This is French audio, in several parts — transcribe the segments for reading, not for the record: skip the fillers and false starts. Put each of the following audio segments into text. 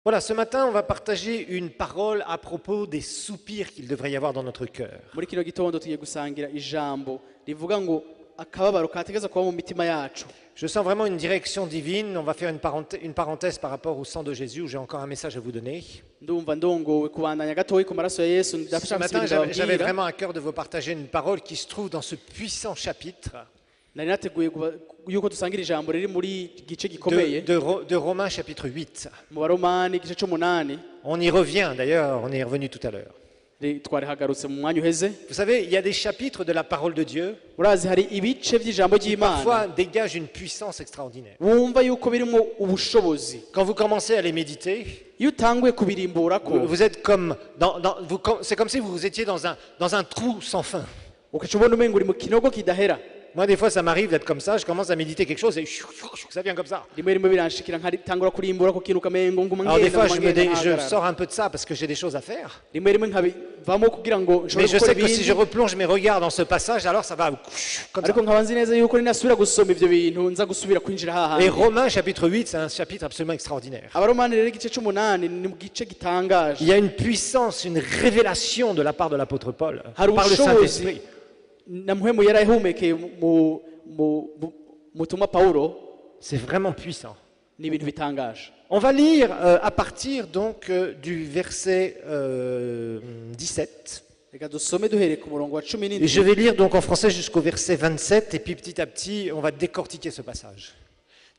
Voilà, ce matin, on va partager une parole à propos des soupirs qu'il devrait y avoir dans notre cœur. muri kino gitondo tugiye gusangira ijambo rivuga ngo akababaro kategeza kuba mu mitima yacu. Je sens vraiment une direction divine. On va faire une parenthèse par rapport au sang de Jésus, où j'ai encore un message à vous donner. Ndumva ndongowe kubandanya gatoyi ku maraso ya Yesu Ce ndafasha matin, gusubira j'avais babwira. vraiment à cœur de vous partager une parole qui se trouve dans ce puissant chapitre Nari nateguye yuko dusangira ijambo riri muri gice gikomeye de Romains chapitre 8. mu Baromani igice c'umunani. On y revient d'ailleurs, on y est revenu tout à l'heure. Twarihagarutse mu mwanya uheze. Vous savez, il y a des chapitres de la parole de Dieu Urazi hari ibice vy'ijambo qui ry'Imana parfois dégagent une puissance extraordinaire. wumva yuko birimo ubushobozi. Quand vous commencez à les méditer, Iyo utanguye kubirimburako vous êtes comme c'est comme si vous étiez dans un trou sans fin. ukaca ubona umengo uri mu kinogo kidahera. Moi, des fois, ça m'arrive d'être comme ça, je commence à méditer quelque chose et ça vient comme ça. Rimwe rimwe biranshikira nkatangura kurimbura ku kintu kamengo nguma Alors des fois, ngenda je sors un peu de ça parce que j'ai des choses à faire. rimwe rimwe nkabivamo kugira ngo Mais nshobore je gukora sais que si ibindi je replonge mes regards dans ce passage, alors ça va comme ça. ariko nkaba nzi neza yuko ninasubira gusoma ivyo bintu nza gusubira kwinjira Et hahandi. Romains chapitre 8, c'est un chapitre absolument extraordinaire. Abaromani rero igice c'umunani ni mu gice gitangaje. Il y a une puissance, une révélation de la part de l'apôtre Paul, Hari par le ubushobozi Saint-Esprit. na muhemu yarahumekeye mu butumwa Paulo, C'est vraiment puissant. ni ibintu bitangaje. On va lire à partir donc du verset 17. Reka dusome duhereye ku murongo wa Et je 17 vais lire donc en français jusqu'au verset 27 et puis petit à petit on va décortiquer ce passage.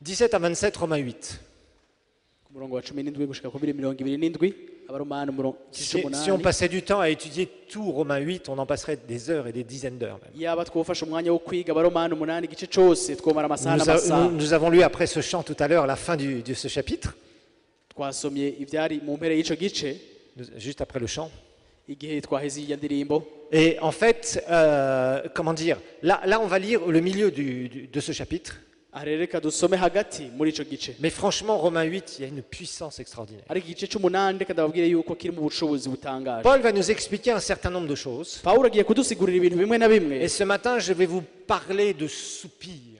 17 à 27, Romains 8. ku murongo wa 17 gushika ku 27. Abaromani Si on 18. passait du temps à étudier tout Romains 8, on en passerait des heures et des dizaines d'heures même. Yaba twofasha umwanya wo kwiga Abaromani 8 igice cose twomara amasaha n'amasaha. Nous avons lu après ce chant tout à l'heure la fin de ce chapitre, Twasomye ivyari mu mpere y'ico gice juste après le chant. igihe twaheze iya ndirimbo. Et en fait, comment dire, là on va lire le milieu de ce chapitre. Arereka dusome hagati muri ico gice. Mais franchement, Romains 8, il y a une puissance extraordinaire. Ariko igice c'umunani reka ndababwire yuko kiri mu bushobozi butangaje. Paul va nous expliquer un certain nombre de choses. Paulo agiye kudusigurira ibintu bimwe na bimwe. Et ce matin, je vais vous parler de soupirs.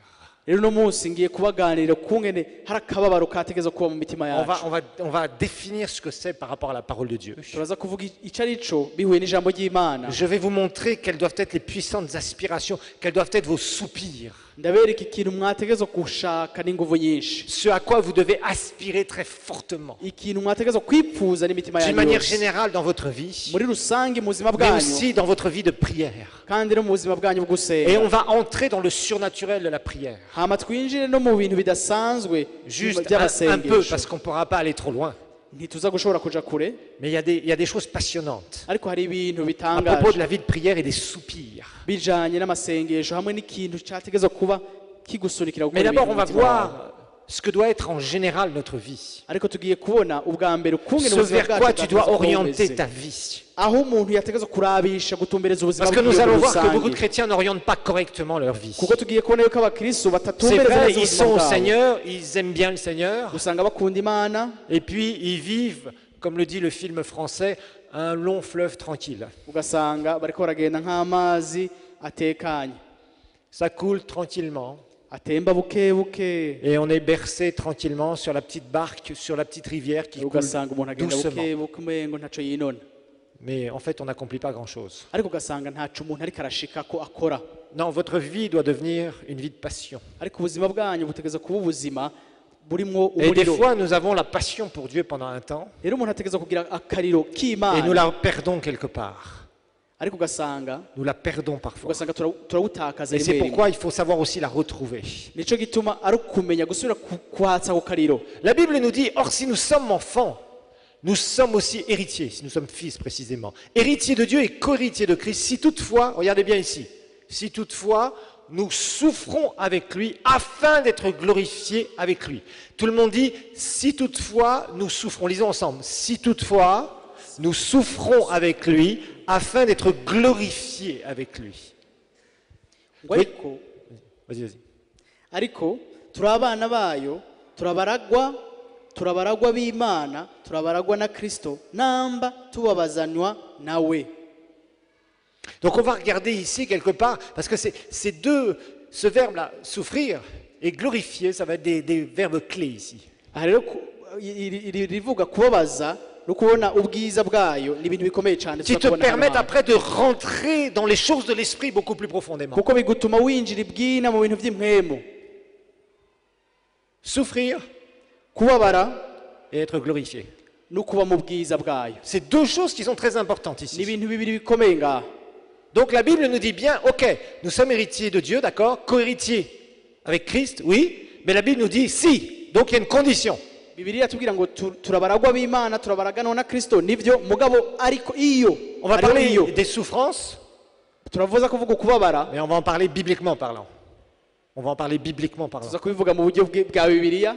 Rero no munsi ngiye kubaganirira kungene hari akababaro kategeza kuba mu mitima yacu. On va définir ce que c'est par rapport à la parole de Dieu. Turaza kuvuga ico arico bihuye n'ijambo ry'Imana. Je vais vous montrer quelles doivent être les puissantes aspirations, quels doivent être vos soupirs, Ndabereka ikintu mwategeza gushaka n'inguvu nyinshi. ce à quoi vous devez aspirer très fortement. Ikintu mwategeza kwipfuza n'imitima D'une yanyu manière yose. générale dans votre vie, Muri rusange mu buzima mais bwanyu aussi dans votre vie de prière. kandi no mu buzima bwanyu bwo Et on gusenga. va entrer dans le surnaturel de la prière. Hama twinjire no mu bintu bidasanzwe Juste un peu, by'abasengesho. parce qu'on ne pourra pas aller trop loin. Ntituza gushobora kuja kure, Mais il y a des choses passionnantes ariko hari ibintu à propos de bitangaje la vie de prière et des soupirs. bijanye n'amasengesho hamwe n'ikintu cyategezwa kuba kigusunikira Mais gukora d'abord, ibintu on va mu mutima wawe. voir ce que doit être en général notre vie. Ariko tugiye kubona ubwa mbere ukungene Ce ubuzima vers quoi bwacu tu dois bwategezwa kuba orienter bumeze. ta vie. Aho umuntu yategezwa kurabisha gutumbereza ubuzima Parce que nous bwiwe allons muri voir que beaucoup de rusange. chrétiens n'orientent pas correctement leur vie. Kuko tugiye kubona yuko abakristo C'est batatumbereza vrai, neza ils ubuzima sont au bwabo. Seigneur, ils aiment bien le Seigneur, Usanga bakunda Imana, et puis ils vivent, comme le dit le film français, un long fleuve tranquille. ugasanga bariko baragenda nk'amazi atekanye, Ça coule tranquillement, atemba buke buke. et on est bercé tranquillement sur la petite barque, sur la petite rivière qui coule Ugasanga umuntu agenda doucement. buke buke umengo ntaco yinona. Mais en fait, on n'accomplit pas grand-chose. Ariko ugasanga ntaco umuntu ariko arashika ko akora. Non, votre vie doit devenir une vie de passion. Ariko ubuzima bwanyu butegeza kuba ubuzima burimwo Et des umuriro. fois, nous avons la passion pour Dieu pendant un temps, Rero umuntu ategeza kugira akariro et nous k'Imana, la perdons quelque part. ariko ugasanga Nous la perdons parfois. turawutakaza Et c'est rimwe rimwe. pourquoi il faut savoir aussi la retrouver. Nico gituma ari ukumenya gusubira kwatsa ako kariro. La Bible nous dit, or si nous sommes enfants, nous sommes aussi héritiers, si nous sommes fils précisément. Héritiers de Dieu et co-héritiers de Christ, si toutefois, regardez bien ici, si toutefois nous souffrons avec lui afin d'être glorifiés avec lui. Tout le monde dit, si toutefois nous souffrons, lisons ensemble, si toutefois nous souffrons avec lui afin d'être glorifiés avec lui. Ngo ariko Vas-y. ariko turi abana bayo, turabaragwa b'Imana, turabaragwa na Kristo, namba tubabazanywa nawe. Donc on va regarder ici quelque part, parce que ce verbe-là, souffrir et glorifier, ça va être des verbes clés ici. Aha rero rivuga kubabaza no kubona ubwiza bwayo ni ibintu bikomeye cyane qui te permettent après de rentrer dans les choses de l'esprit beaucoup plus profondément. kuko bigutuma winjira ibwina mu bintu by'impwemu. Souffrir Kubabara et être glorifié. no kuba mu bwiza bwayo C'est deux choses qui sont très importantes ni ici. ibintu bibiri bikomeye ngaha. Donc la Bible nous dit bien, ok, nous sommes héritiers de Dieu, d'accord, co-héritiers avec Christ, oui, mais la Bible nous dit si, donc il y a une condition. Bibiliya tubwira ngo turabaragwa b'Imana turabaraganwa na Kristo nivyo mugabo ariko iyo On va parler des souffrances, turavuza kuvuga kubabara mais on va en parler bibliquement parlant. On va en parler bibliquement parlant. tuza kubivuga mu buryo bwa Bibiliya,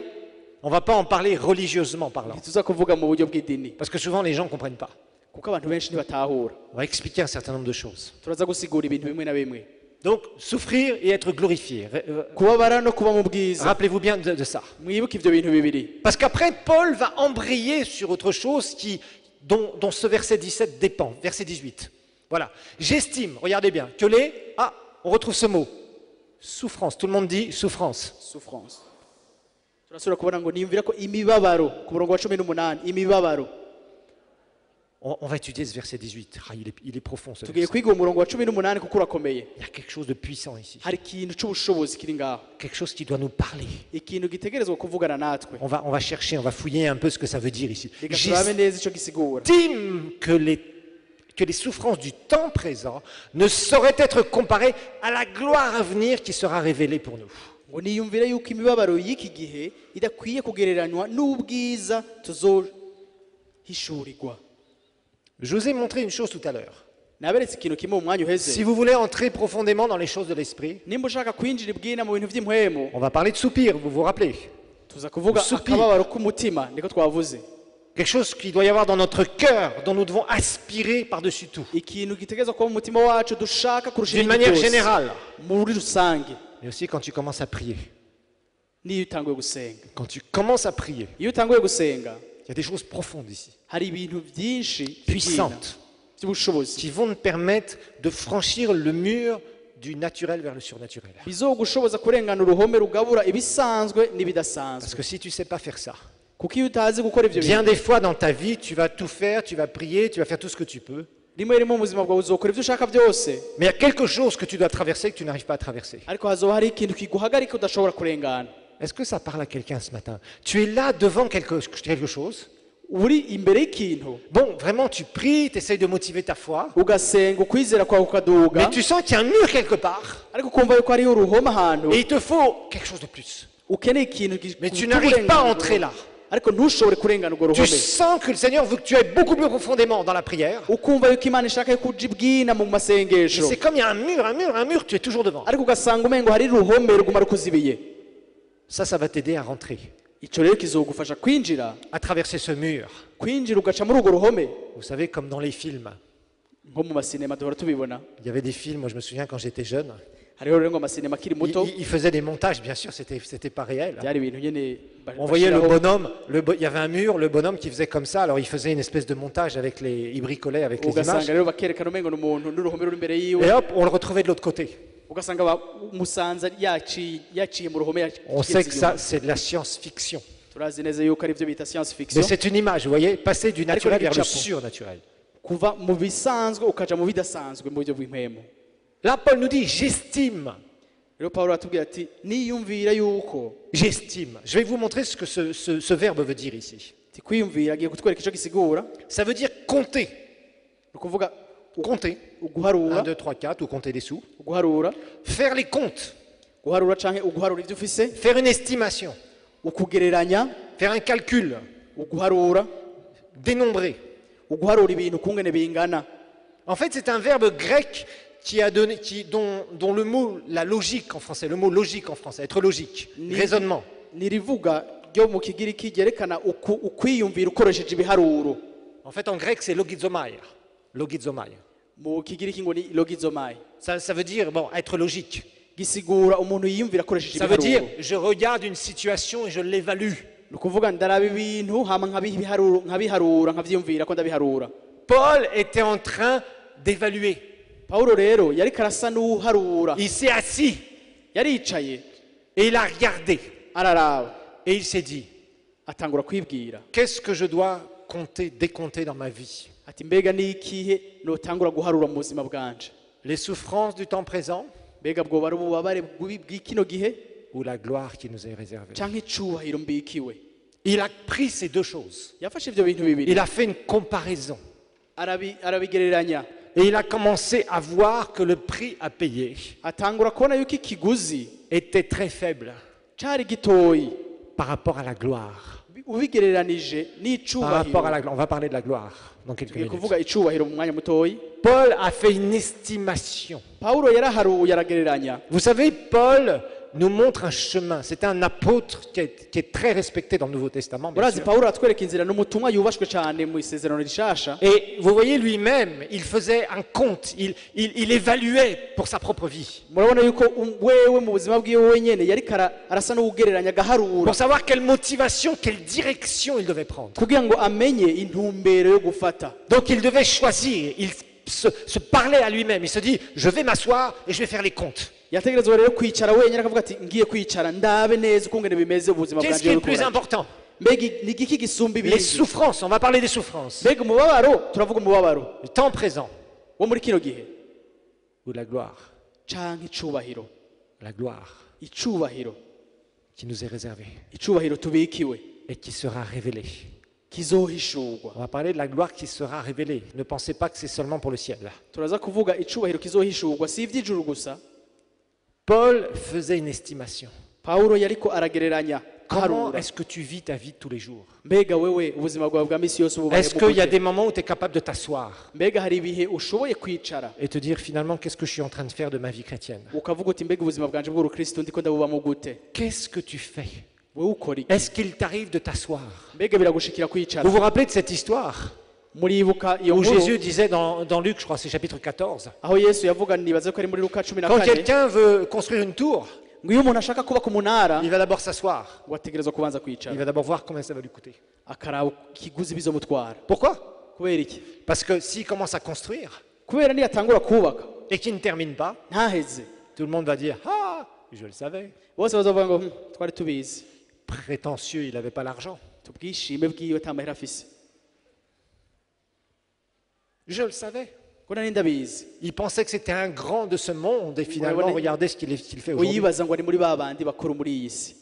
On ne va pas en parler religieusement parlant. tuza kuvuga mu buryo bw'idini Parce que souvent les gens ne comprennent pas. kuko abantu benshi ntibatahura. On va expliquer un certain nombre de choses. Turaza gusigura ibintu bimwe na bimwe. Donc, souffrir et être glorifié. Kubabara no kuba mu bwiza, Rappelez-vous bien de ça. mwibuke ivyo bintu bibiri. Parce qu'après, Paul va embrayer sur autre chose dont ce verset 17 dépend. Verset 18. Voilà. J'estime, regardez bien, que les... Ah, on retrouve ce mot. Souffrance. Tout le monde dit souffrance. Souffrance. Turasubira kubona ngo niyumvira ko imibabaro ku murongo wa 18 imibabaro. On va étudier ce verset 18. Ah, il est profond ce Tugiye verset. kwiga umurongo wa 18 kuko urakomeye. Il y a quelque chose de puissant ici. Hari ikintu c'ubushobozi kiri ngaho. Quelque chose qui doit nous parler. Ikintu gitegerezwa kuvugana natwe. On va chercher, on va fouiller un peu ce que ça veut dire ici. Reka turabe neza ico gisigura. J'estime que les souffrances du temps présent ne sauraient être comparées à la gloire à venir qui sera révélée pour nous. Ngo niyumvire yuko imibabaro y'iki gihe idakwiye kugereranywa n'ubwiza tuzohishurirwa. Je vous ai montré une chose tout à l'heure. Naberetse ikintu kimwe mu mwanya uheze. Si vous voulez entrer profondément dans les choses de l'esprit, Nimba ushaka kwinjira ibwina mu bintu by'impwemu, on va parler de soupir, vous vous rappelez? tuza kuvuga Soupir. akababaro k'umutima niko twavuze. Quelque chose qui doit y avoir dans notre cœur, dont nous devons aspirer par-dessus tout. Ikintu gitegerezwa kuba mu mutima wacu dushaka kurusha D'une ibindi manière byose. générale. Muri rusange Mais aussi quand tu commences à prier. niyo utanguye gusenga. Quand tu commences à prier, Iyo utanguye gusenga il y a des choses profondes ici, hari ibintu byinshi puissantes, by'ubushobozi qui vont te permettre de franchir le mur du naturel vers le surnaturel. bizogushoboza kurengana uruhome rugabura ibisanzwe Parce n'ibidasanzwe. que si tu ne sais pas faire ça, Kuko iyo utazi gukora ivyo bien bintu des fois dans ta vie, tu vas tout faire, tu vas prier, tu vas faire tout ce que tu peux. rimwe rimwe mu buzima bwawe uzokora ivyo ushaka byose, Mais il y a quelque chose que tu dois traverser que tu n'arrives pas à traverser. ariko hazoba hari ikintu kiguhagarika udashobora kurengana. Est-ce que ça parle à quelqu'un ce matin? Tu es là devant quelque chose. Uri imbere y'ikintu Bon, vraiment, tu pries, tu essayes de motiver ta foi. ugasenga ukwizera kwawe kukaduga, Mais tu sens qu'il y a un mur quelque part. ariko ukumva yuko hariho uruhome ahantu Et il te faut quelque chose de plus. ukeneye ikintu Mais tu n'arrives pas à entrer là. ariko ntushobore kurengana urwo Tu ruhome. sens que le Seigneur veut que tu ailles beaucoup plus profondément dans la prière. Ukumva yuko Imana ishaka yo kuja ibwina mu Et masengesho, c'est comme il y a un mur, tu es toujours devant. ariko ugasanga umengo hari uruhome ruguma rukuzibiye. Ça va t'aider à rentrer, Ico rero kizogufasha kwinjira à traverser ce mur. ugaca muri urwo ruhome. Vous savez, comme dans les films. Nko mu masinema duhora tubibona, Il y avait des films, moi je me souviens quand j'étais jeune. hariho rero ngo amasinema akiri muto Ils faisaient des montages, bien sûr, c'était pas réel. byari ibintu nyene On voyait le bashiraho. bonhomme, il y avait un mur, le bonhomme qui faisait comme ça, alors il faisait une espèce de montage avec il bricolait avec les Ugasanga images. rero bakerekana umengo n'umuntu n'uruhome ruri imbere yiwe, Et hop, on le retrouvait de l'autre côté. ugasanga umusanza yaciye mu ruhome. On sait que ça, c'est de la science-fiction. Turazi neza yuko ari byo bita science Mais fiction, c'est une image, vous voyez, passer du naturel vers le Chapeau. surnaturel. kuva mu bisanzwe ukaja mu bidasanzwe mu buryo bw'impemu. Là, Paul nous dit, j'estime. Rero Pawulo aratubwira ati niyumvira yuko, J'estime. Je vais vous montrer ce que ce verbe veut dire ici. ti kwiyumvira agiye kutwereka ico gisigura, Ça veut dire compter. ni ukuvuga Compter. uguharura 1, 2, 3, 4, ou compter des sous. uguharura Faire les comptes. guharura canke uguharura ivyo ufise, Faire une estimation. ukugereranya, Faire un calcul. uguharura, Dénombrer. uguharura ibintu kungene bingana. En fait, c'est un verbe grec dont le mot, la logique en français, le mot logique en français, être logique, raisonnement. Nirivuga ryo mu kigiriki ryerekana ukwiyumvira ukoresheje ibiharuro. En fait, en grec, c'est logizomai. Logizomai. Mu kigiriki ngo ni logizomai, Ça veut dire, bon, être logique. gisigura umuntu yiyumvira akoresheje Ça veut dire, ibiharuro. je regarde une situation et je l'évalue. Ni ukuvuga ndaraba ibintu hama nkabiharura nkavyiyumvira ko ndabiharura. Paul était en train d'évaluer. Pawulo rero yariko arasa n'uharura, Il s'est assis yaricaye et il a regardé. araraba Et il s'est dit, atangura kwibwira qu'est-ce que je dois compter, décompter dans ma vie? ati mbega ni ikihe notangura guharura mu buzima bwanje, Les souffrances du temps présent mbega bwoba ari ububabare bw'ikino gihe ou la gloire qui nous est réservée? canke icubahiro mbikiwe. Il a pris ces deux choses. Yafashe ivyo bintu bibiri Il a fait une comparaison. arabigereranya, Et il a commencé à voir que le prix à payer atangura kubona yuko ikiguzi était très faible cari gitoyi par rapport à la gloire. ubigereranije Par rapport à n'icubahiro. la gloire. On va parler de la gloire dans quelques Tugiye minutes. kuvuga icubahiro mu mwanya mutoyi. Paul a fait une estimation. Pawulo yaraharuye aragereranya. Vous savez, Paul nous montre un chemin. C'est un apôtre qui est très respecté dans le Nouveau Testament, bien Murazi sûr. Pawulo atwereka inzira n'umutumwa yubashwe cyane mu isezerano rishasha. Et vous voyez lui-même, il faisait un compte, il évaluait pour sa propre vie. Murabona yuko wewe mu buzima bwiwe wenyene yari arasa n'ugereranya gaharura Pour savoir quelle motivation, quelle direction il devait prendre. kugira ngo amenye intumbero yo gufata. Donc il devait choisir, il se parlait à lui-même, il se dit, je vais m'asseoir et je vais faire les comptes. Yategerezwa rero kwicara wenyine akavuga ati ngiye kwicara ndabe neza uko ngene bimeze ubuzima Qu'est-ce bwanje qui est le plus bukora. important? Mbega ni igiki gisumba Les ibindi? souffrances, on va parler des souffrances. Mbega umubabaro, turavuga umubabaro Le temps présent wo muri kino gihe ou la gloire? canke icubahiro. La gloire Icubahiro, qui nous est réservée icubahiro tubikiwe et qui sera révélée. kizohishurwa. On va parler de la gloire qui sera révélée. Ne pensez pas que c'est seulement pour le ciel. Turaza kuvuga icubahiro kizohishurwa si ivy'ijuru gusa. Paul faisait une estimation. Pawulo yariko aragereranya Comment aharura. est-ce que tu vis ta vie de tous les jours? Mbega wewe ubuzima bwawe bwa misi yose ububaye Est-ce qu'il y a gute? des moments où tu es capable de t'asseoir Mbega hari ibihe ushoboye kwicara et te dire finalement qu'est-ce que je suis en train de faire de ma vie chrétienne? ukavuga uti mbega ubuzima bwanje bw'urukristo ndiko ndabubamo gute? Qu'est-ce que tu fais? Wewe ukora iki? Est-ce qu'il t'arrive de t'asseoir? Mbega biragushikira kwicara? Vous vous rappelez de cette histoire Muribuka iyo où nkuru Jésus disait dans Luc, je crois, c'est chapitre 14, aho Yesu yavuga nibaza ko ari muri Luka 14 quand quelqu'un veut construire une tour, ngo iyo umuntu ashaka kubaka umunara il va d'abord s'asseoir. ngo ategerezwa kubanza Il kwicara va d'abord voir combien ça va lui coûter. akaraba ikiguzi bizomutwara. Pourquoi? Kubera iki? Parce que s'il commence à construire Kubera niyatangura kubaka et qu'il ne termine pas, ntaheze tout le monde va dire ah, je le savais. bose bazavuga ngo twari tubizi, Prétentieux, il n'avait pas l'argent. tubwishime bwiwe ata mahera afise, Je le savais. ko nari ndabizi. Il pensait que c'était un grand de ce monde et finalement, regardez ce qu'il fait aujourd'hui. Uyibaza ngo ari muri ba bandi bakora muri iyi si.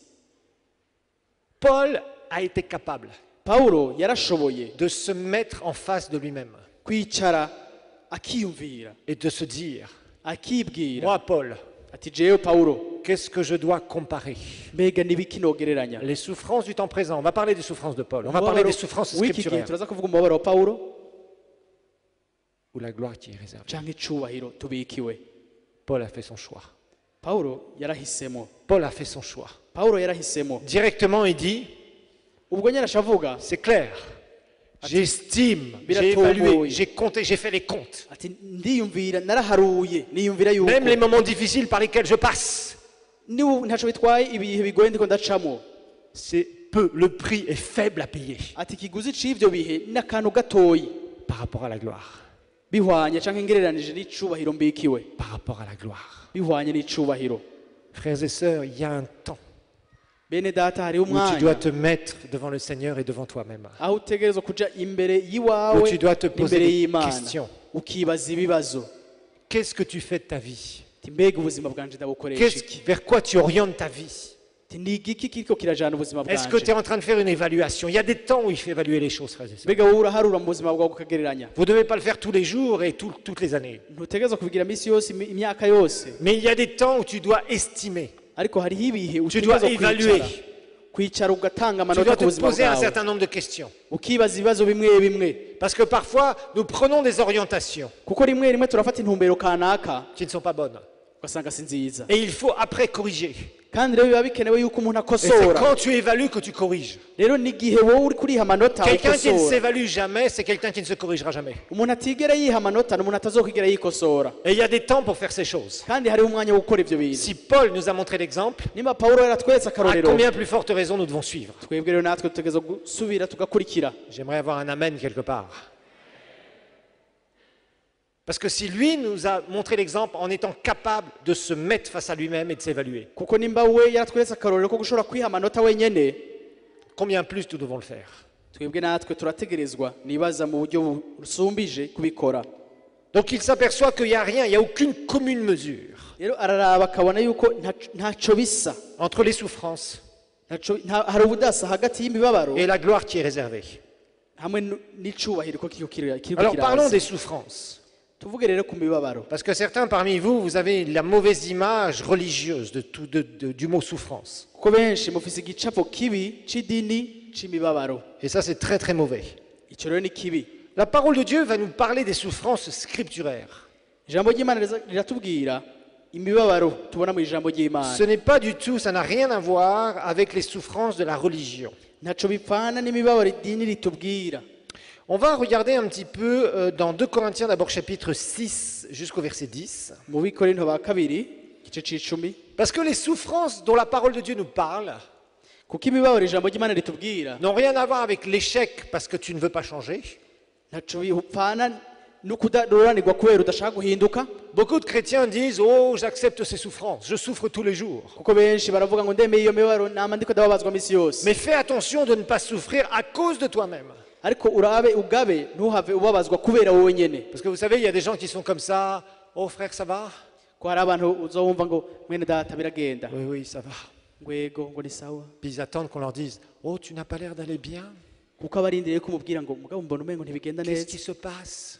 Paul a été capable Pawulo yarashoboye de se mettre en face de lui-même kwicara akiyumvira et de se dire, akibwira moi Paul, ati jewe Pawulo qu'est-ce que je dois comparer? mbega n'ibiki nogereranya? Les souffrances du temps présent. On va parler des souffrances de Paul. On va parler des souffrances w'iki gihe scripturaires turaza kuvuga umubabaro wa Pawulo ou la gloire qui est réservée. canke icubahiro tubikiwe. Paul a fait son choix. Pawulo yarahisemo. Paul a fait son choix. Pawulo yarahisemo. Directement, il dit, Ubwo nyine ashavuga c'est clair. J'estime, j'ai Biratomoye. évalué, j'ai compté, j'ai fait les comptes. ati ndiyumvira naraharuye niyumvira yuko Même les moments difficiles par lesquels je passe, niba ntaco bitwaye ibihe bigoye ndiko ndacamo, c'est peu. Le prix est faible à payer ati ikiguzi c'ivyo bihe ni akantu gatoyi par rapport à la gloire. bihwanye canke ngereranije n'icubahiro mbikiwe, Par rapport à la gloire. bihwanye n'icubahiro. Frères et sœurs, il y a un temps Bene data hariho où tu dois umwanya te mettre devant le Seigneur et devant toi-même. aho utegerezwa kuja imbere yiwawe Où tu dois te poser n'imbere des y'Imana questions. ukibaza ibibazo. Qu'est-ce que tu fais de ta vie? Ati mbega ubuzima bwanje ndabukoresha iki? Vers quoi tu orientes ta vie? Ati ni igiki kiriko kirajana ubuzima Est-ce que tu es bwanje? en train de faire une évaluation? Il y a des temps où il faut évaluer les choses, frères et sœurs. Mbega wowe uraharura mu buzima bwawe ukagereranya? Vous ne devez pas le faire tous les jours et toutes les années. Ntutegerezwa kubigira misi yose imyaka yose, Mais il y a des temps où tu dois estimer. ariko hariho ibihe Tu dois utegerezwa évaluer. kwicara ugatanga Tu amanota dois ku te buzima poser un bwawe, certain nombre de questions. ukibaza ibibazo bimwe bimwe, Parce que parfois, nous prenons des orientations kuko rimwe rimwe turafata intumbero kanaka qui ne sont pas bonnes. ugasanga si nziza, Et il faut après corriger. kandi rero biba bikenewe yuko umuntu Et c'est akosora. quand tu évalues que tu corriges. Rero n'igihe wowe uri kuriha amanota Quelqu'un qui ne ukosora. s'évalue jamais, c'est quelqu'un qui ne se corrigera jamais. Umuntu atigera yiha amanota ni umuntu atazokwigera yikosora, Et il y a des temps pour faire ces choses. kandi hariho umwanya wo gukora ivyo bintu. Si Paul nous a montré l'exemple, Niba Pawulo yaratweretse à akarorero, combien plus forte raison nous devons suivre? twebwe rero natwe tutegerezwa gusubira tugakurikira. J'aimerais avoir un amen quelque part. Parce que si lui nous a montré l'exemple en étant capable de se mettre face à lui-même et de s'évaluer, Kuko nimba we yaratweretse akarorero ko gushobora kwiha amanota wenyene, combien plus nous devons le faire. twebwe natwe turategerezwa nibaza mu buryo busumbije kubikora. Donc il s'aperçoit qu'il n'y a rien, il n'y a aucune commune mesure rero araraba akabona yuko ntaco bisa, entre les souffrances hari ubudasa hagati y'imibabaro et la gloire qui est réservée. hamwe n'icubahiro ko kiriko Alors parlons des kiraza. souffrances. Tuvuge rero ku mibabaro, Parce que certains parmi vous, vous avez la mauvaise image religieuse du mot souffrance. kuko benshi mufise igicapo kibi c'idini c'imibabaro. Et ça, c'est très très mauvais. Ico rero ni kibi. La parole de Dieu va nous parler des souffrances scripturaires. Ijambo ry'Imana riratubwira imibabaro tubona mu ijambo ry'Imana. Ce n'est pas du tout, ça n'a rien à voir avec les souffrances de la religion. Ntaco bipfana n'imibabaro idini ritubwira. On va regarder un petit peu dans 2 Corinthiens, d'abord chapitre 6 jusqu'au verset 10. Mu Bikorinto ba kabiri igice c'icumi, Parce que les souffrances dont la parole de Dieu nous parle kuko imibabaro ijambo ry'Imana ritubwira n'ont rien à voir avec l'échec parce que tu ne veux pas changer. ntaco bipfana no kudaroranirwa kubera udashaka guhinduka. Beaucoup de chrétiens disent « Oh, j'accepte ces souffrances, je souffre tous les jours. Kuko benshi baravuga ngo ndemeye iyo mibabaro nama ndiko ndababazwa misi » yose. Mais fais attention de ne pas souffrir à cause de toi-même. Ariko urabe ugabe ntuhave ubabazwa kubera wowe nyene. Parce que vous savez, il y a des gens qui sont comme ça. « Oh frère, ça va? Ko hari abantu uzowumva ngo mwene data biragenda, Oui, oui, ça va. ngwego ngo ni sawa, » Puis ils attendent qu'on leur dise « Oh, tu n'as pas l'air d'aller bien. kuko abarindiriye kumubwira ngo mugabo mbona umengo ntibigenda Qu'est-ce neza. qui se passe?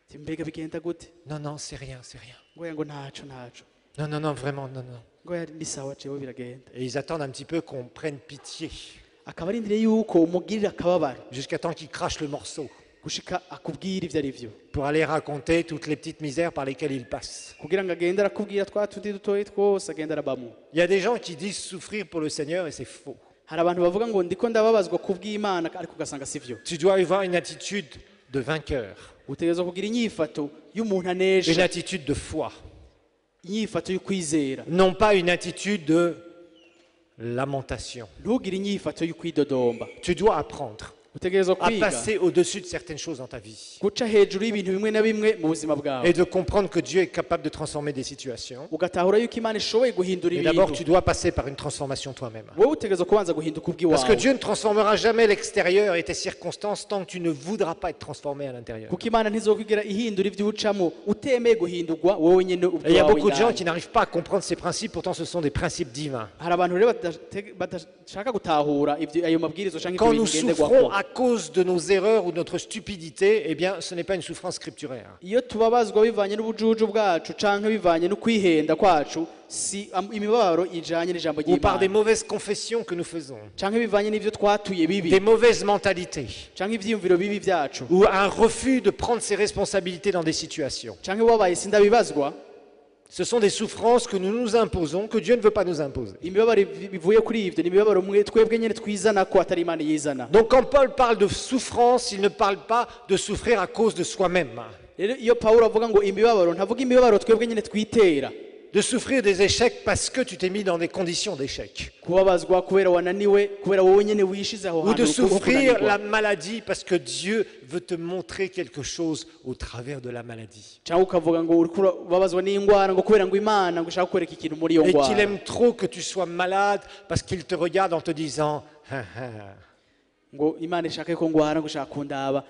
Ati, mbega bigenda gute? » Non, non, c'est rien, c'est rien. Ngoya ngo ntaco. Non, non, non, vraiment, non, non. Ngoya ni sawa jewe biragenda. Et ils attendent un petit peu qu'on prenne pitié Akaba arindiriye yuko umugirira akababaro jusqu'à temps qu'ils crachent le morceau gushika akubwira ivyo ari vyo, pour aller raconter toutes les petites misères par lesquelles ils passent. kugira ngo agende arakubwira twa tundi dutoyi twose agenda arabamo. Il y a des gens qui disent souffrir pour le Seigneur et c'est faux. Hari abantu bavuga ngo ndiko ndababazwa kubw'Imana ariko ugasanga sivyo. Tu dois avoir une attitude de vainqueur, Utegerezwa kugira inyifato y'umuntu une anesha, attitude de foi, inyifato y'ukwizera, non pas une attitude de lamentation. ntugire inyifato y'ukwidodomba. Tu dois apprendre Utegerezwa à kwiga passer au-dessus de certaines choses dans ta vie guca hejuru y'ibintu bimwe na bimwe mu buzima bwawe, et de comprendre que Dieu est capable de transformer des situations. ugatahura yuko Imana ishoboye guhindura Mais d'abord, ibintu. tu dois passer par une transformation toi-même. Wowe utegerezwa kubanza guhinduka Parce que ubwiwawe, Dieu ne transformera jamais l'extérieur et tes circonstances tant que tu ne voudras pas être transformé à l'intérieur. kuko Imana ntizokwigera ihindura ivyo ucamo utemeye guhindurwa wowe nyene Et il y a ubwawe beaucoup de gens indani. qui n'arrivent pas à comprendre ces principes, pourtant ce sont des principes divins. Hari abantu rero badashaka gutahura ayo mabwirizo canke Quand ibyo nous bigenderwako. souffrons à cause de nos erreurs ou de notre stupidité, eh bien, ce n'est pas une souffrance scripturaire. Iyo tubabazwa bivanye n'ubujuju bwacu canke bivanye no kwihenda kwacu, si imibabaro ijanye n'ijambo Ou par des ry'Imana, mauvaises confessions que nous faisons, canke bivanye n'ivyo twatuye bibi, des mauvaises mentalités, canke ivyiyumviro bibi vyacu, ou un refus de prendre ses responsabilités dans des situations. canke wabaye sindabibazwa. Ce sont des souffrances que nous nous imposons, que Dieu ne veut pas nous imposer. Imibabaro bivuye kuri ivyo ni imibabaro twebwe nyene twizana ko atari Imana yizana. Donc quand Paul parle de souffrance, il ne parle pas de souffrir à cause de soi-même, Rero iyo Pawulo avuga ngo imibabaro, ntavuga imibabaro twebwe nyene twitera, de souffrir des échecs parce que tu t'es mis dans des conditions d'échec, kubabazwa kubera wananiwe, kubera wowe nyene wishize aho ou de hantu ho souffrir kunanirwa. la maladie parce que Dieu veut te montrer quelque chose au travers de la maladie. Cyangwa ukavuga ngo uriko ubabazwa n'ingwara ngo kubera ngo Imana ngo ishaka kwereka ikintu muri iyo Et qu'il ngwara, aime trop que tu sois malade parce qu'il te regarde en te disant ngo Imana ishaka ko ngwara ngo ishaka kundaba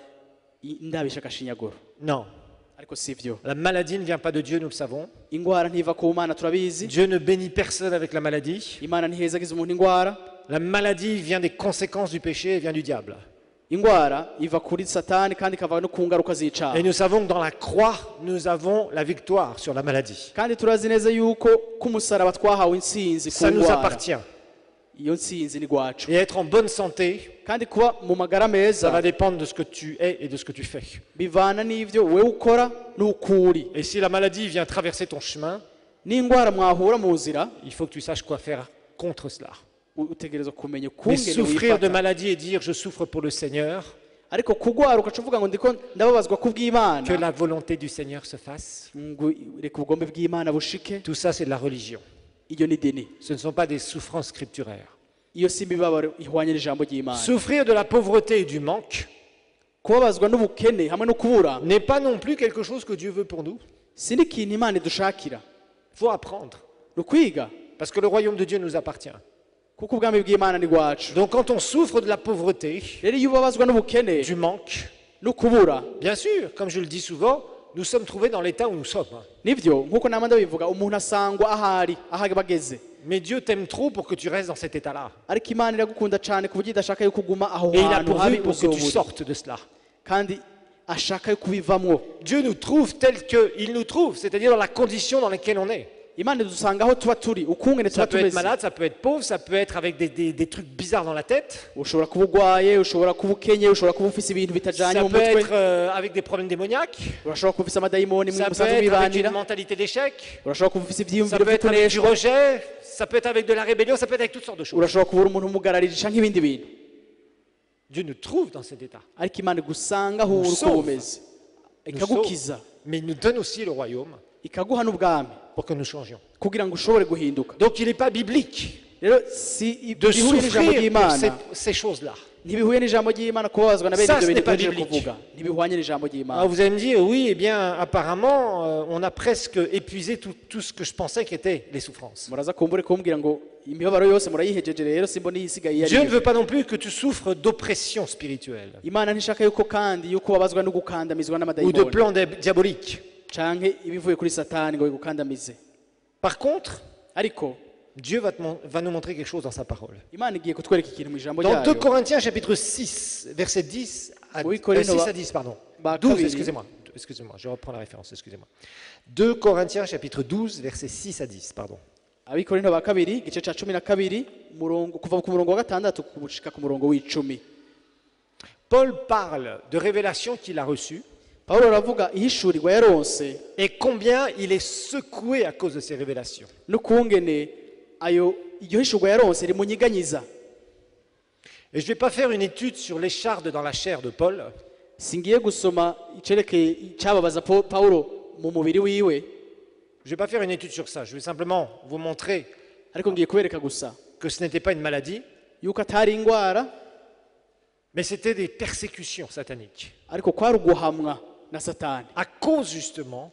ndabisha agashinyaguro. non, Ariko sivyo, la maladie ne vient pas de Dieu, nous le savons. ingwara ntiva ku Mana turabizi. Dieu ne bénit personne avec la maladie. Imana ntihezagiza umuntu ingwara. La maladie vient des conséquences du péché et vient du diable. Ingwara iva kuri Satani kandi ikava no ku ngaruka z'icaha. Et nous savons que dans la croix, nous avons la victoire sur la maladie. Kandi turazi neza yuko ku musaraba twahawe insinzi ku Ça nous ngwara. appartient. Iyo nsinzi ni gwacu. Et être en bonne santé, Kandi kuba mu magara ça meza va dépendre de ce que tu es et de ce que tu fais. bivana n'ivyo wewe ukora n'ukuri. Et si la maladie vient traverser ton chemin, N'ingwara mwahura mu nzira, il faut que tu saches quoi faire contre cela. utegerezwa kumenya Mais ukungene souffrir de wifata. maladie et dire je souffre pour le Seigneur, Ariko kugwara ukaca uvuga ngo ndiko ndababazwa que kubw'Imana, la volonté du Seigneur se fasse, ngo reka ubugombe bw'Imana bushike, tout ça c'est de la religion. iyo ni dini. Ce ne sont pas des souffrances scripturaires. Iyo si imibabaro ihwanye n'ijambo ry'Imana. Souffrir de la pauvreté et du manque Kubabazwa n'ubukene hamwe no kubura n'est pas non plus quelque chose que Dieu veut pour nous. si n'ikintu Imana idushakira. Il faut apprendre. Ni ukwiga, Parce que le royaume de Dieu nous appartient. kuko ubwami bw'Imana ni bwacu. Donc quand on souffre de la pauvreté, Rero iyo ubabazwa n'ubukene du manque, no kubura, bien sûr, comme je le dis souvent, nous sommes trouvés dans l'état où nous sommes. nivyo nkuko nama ndabivuga umuntu asangwa ahari bageze. Mais Dieu t'aime trop pour que tu restes dans cet état-là. Ariko Imana iragukunda cyane ku buryo idashaka yuko uguma aho Et il a hantu habi pourvu pour que tu uzobura. sortes de cela. Kandi ashaka yuko ubivamwo. Dieu nous trouve tel qu'il nous trouve, c'est-à-dire dans la condition dans laquelle on est. Imana idusanga aho tuba turi ukungene Ça tuba peut être tumeze. malade, ça peut être pauvre, ça peut être avec des trucs bizarres dans la tête. Ushobora kuba ugwaye, ushobora kuba ukenye, ushobora kuba ufise ibintu bitajanye Ça mu peut mutwe, être avec des problèmes démoniaques. urashobora kuba ufise amadayimoni mu Ça peut musanzu être avec wibanira, une mentalité d'échec. urashobora kuba ufise Ça ivyiyumviro peut être avec du vy'ukuneshwa, rejet. Ça peut être avec de la rébellion. Ça peut être avec toutes sortes de choses. urashobora kuba uri umuntu umugararije canke ibindi bintu. Dieu nous trouve dans cet état. Ariko Imana igusanga aho uri uko sauve. bumeze, Nous ikagukiza, sauve. Mais il nous donne aussi le royaume ikaguha n'ubwami pour que nous changions. kugira ngo ushobore guhinduka. Donc il n'est pas biblique Rero si de bihuye n'ijambo souffrir pour ry'Imana, ces choses-là. ntibihuye n'ijambo ry'Imana kubabazwa na bene Ça, ibyo ce n'est bintu pas tuhejeje biblique. kuvuga, ntibihwanye n'ijambo Alors ry'Imana. vous allez me dire, oui, eh bien, apparemment, on a presque épuisé tout ce que je pensais qu'étaient les souffrances. Muraza kumbure kumbwira ngo imibabaro yose murayihejeje, rero simbona isigaye Dieu ne yari. veut pas non plus que tu souffres d'oppression spirituelle Imana ntishaka yuko kandi yuko babazwa no gukandamizwa ou de n'amadayimoni plans diaboliques. canke ibivuye kuri Satani ngo bigukandamize. Par contre, Ariko Dieu va nous montrer quelque chose dans sa parole. Imana igiye kutwereka ikintu mu ijambo Dans 2 ryayo. Corinthiens chapitre 6, verset 10 à, Oui, Corinthiens 6 va- à 10, pardon. va 12, kabiri. excusez-moi, je reprends la référence, excusez-moi. 2 Corinthiens chapitre 12, verset 6 à 10, pardon. Abikorinto ba kabiri igice ca 12 umurongo kuva ku murongo wa 6 kubushika ku murongo w'10. Paul parle de révélations qu'il a reçues Paulo aravuga ihishurirwa yaronse et combien il est secoué à cause de ces révélations. n'ukungene ayo iryo hishurwa yaronse rimunyiganyiza. Et je ne vais pas faire une étude sur l'écharde dans la chair de Paul, Singiye gusoma icerekeye icyababaza Paulo mu mubiri wiwe, je ne vais pas faire une étude sur ça, je vais simplement vous montrer ariko ngiye kubereka gusa que ce n'était pas une maladie, yuko atari ingwara, mais c'était des persécutions sataniques. ariko kwari uguhamwa na Satani À cause justement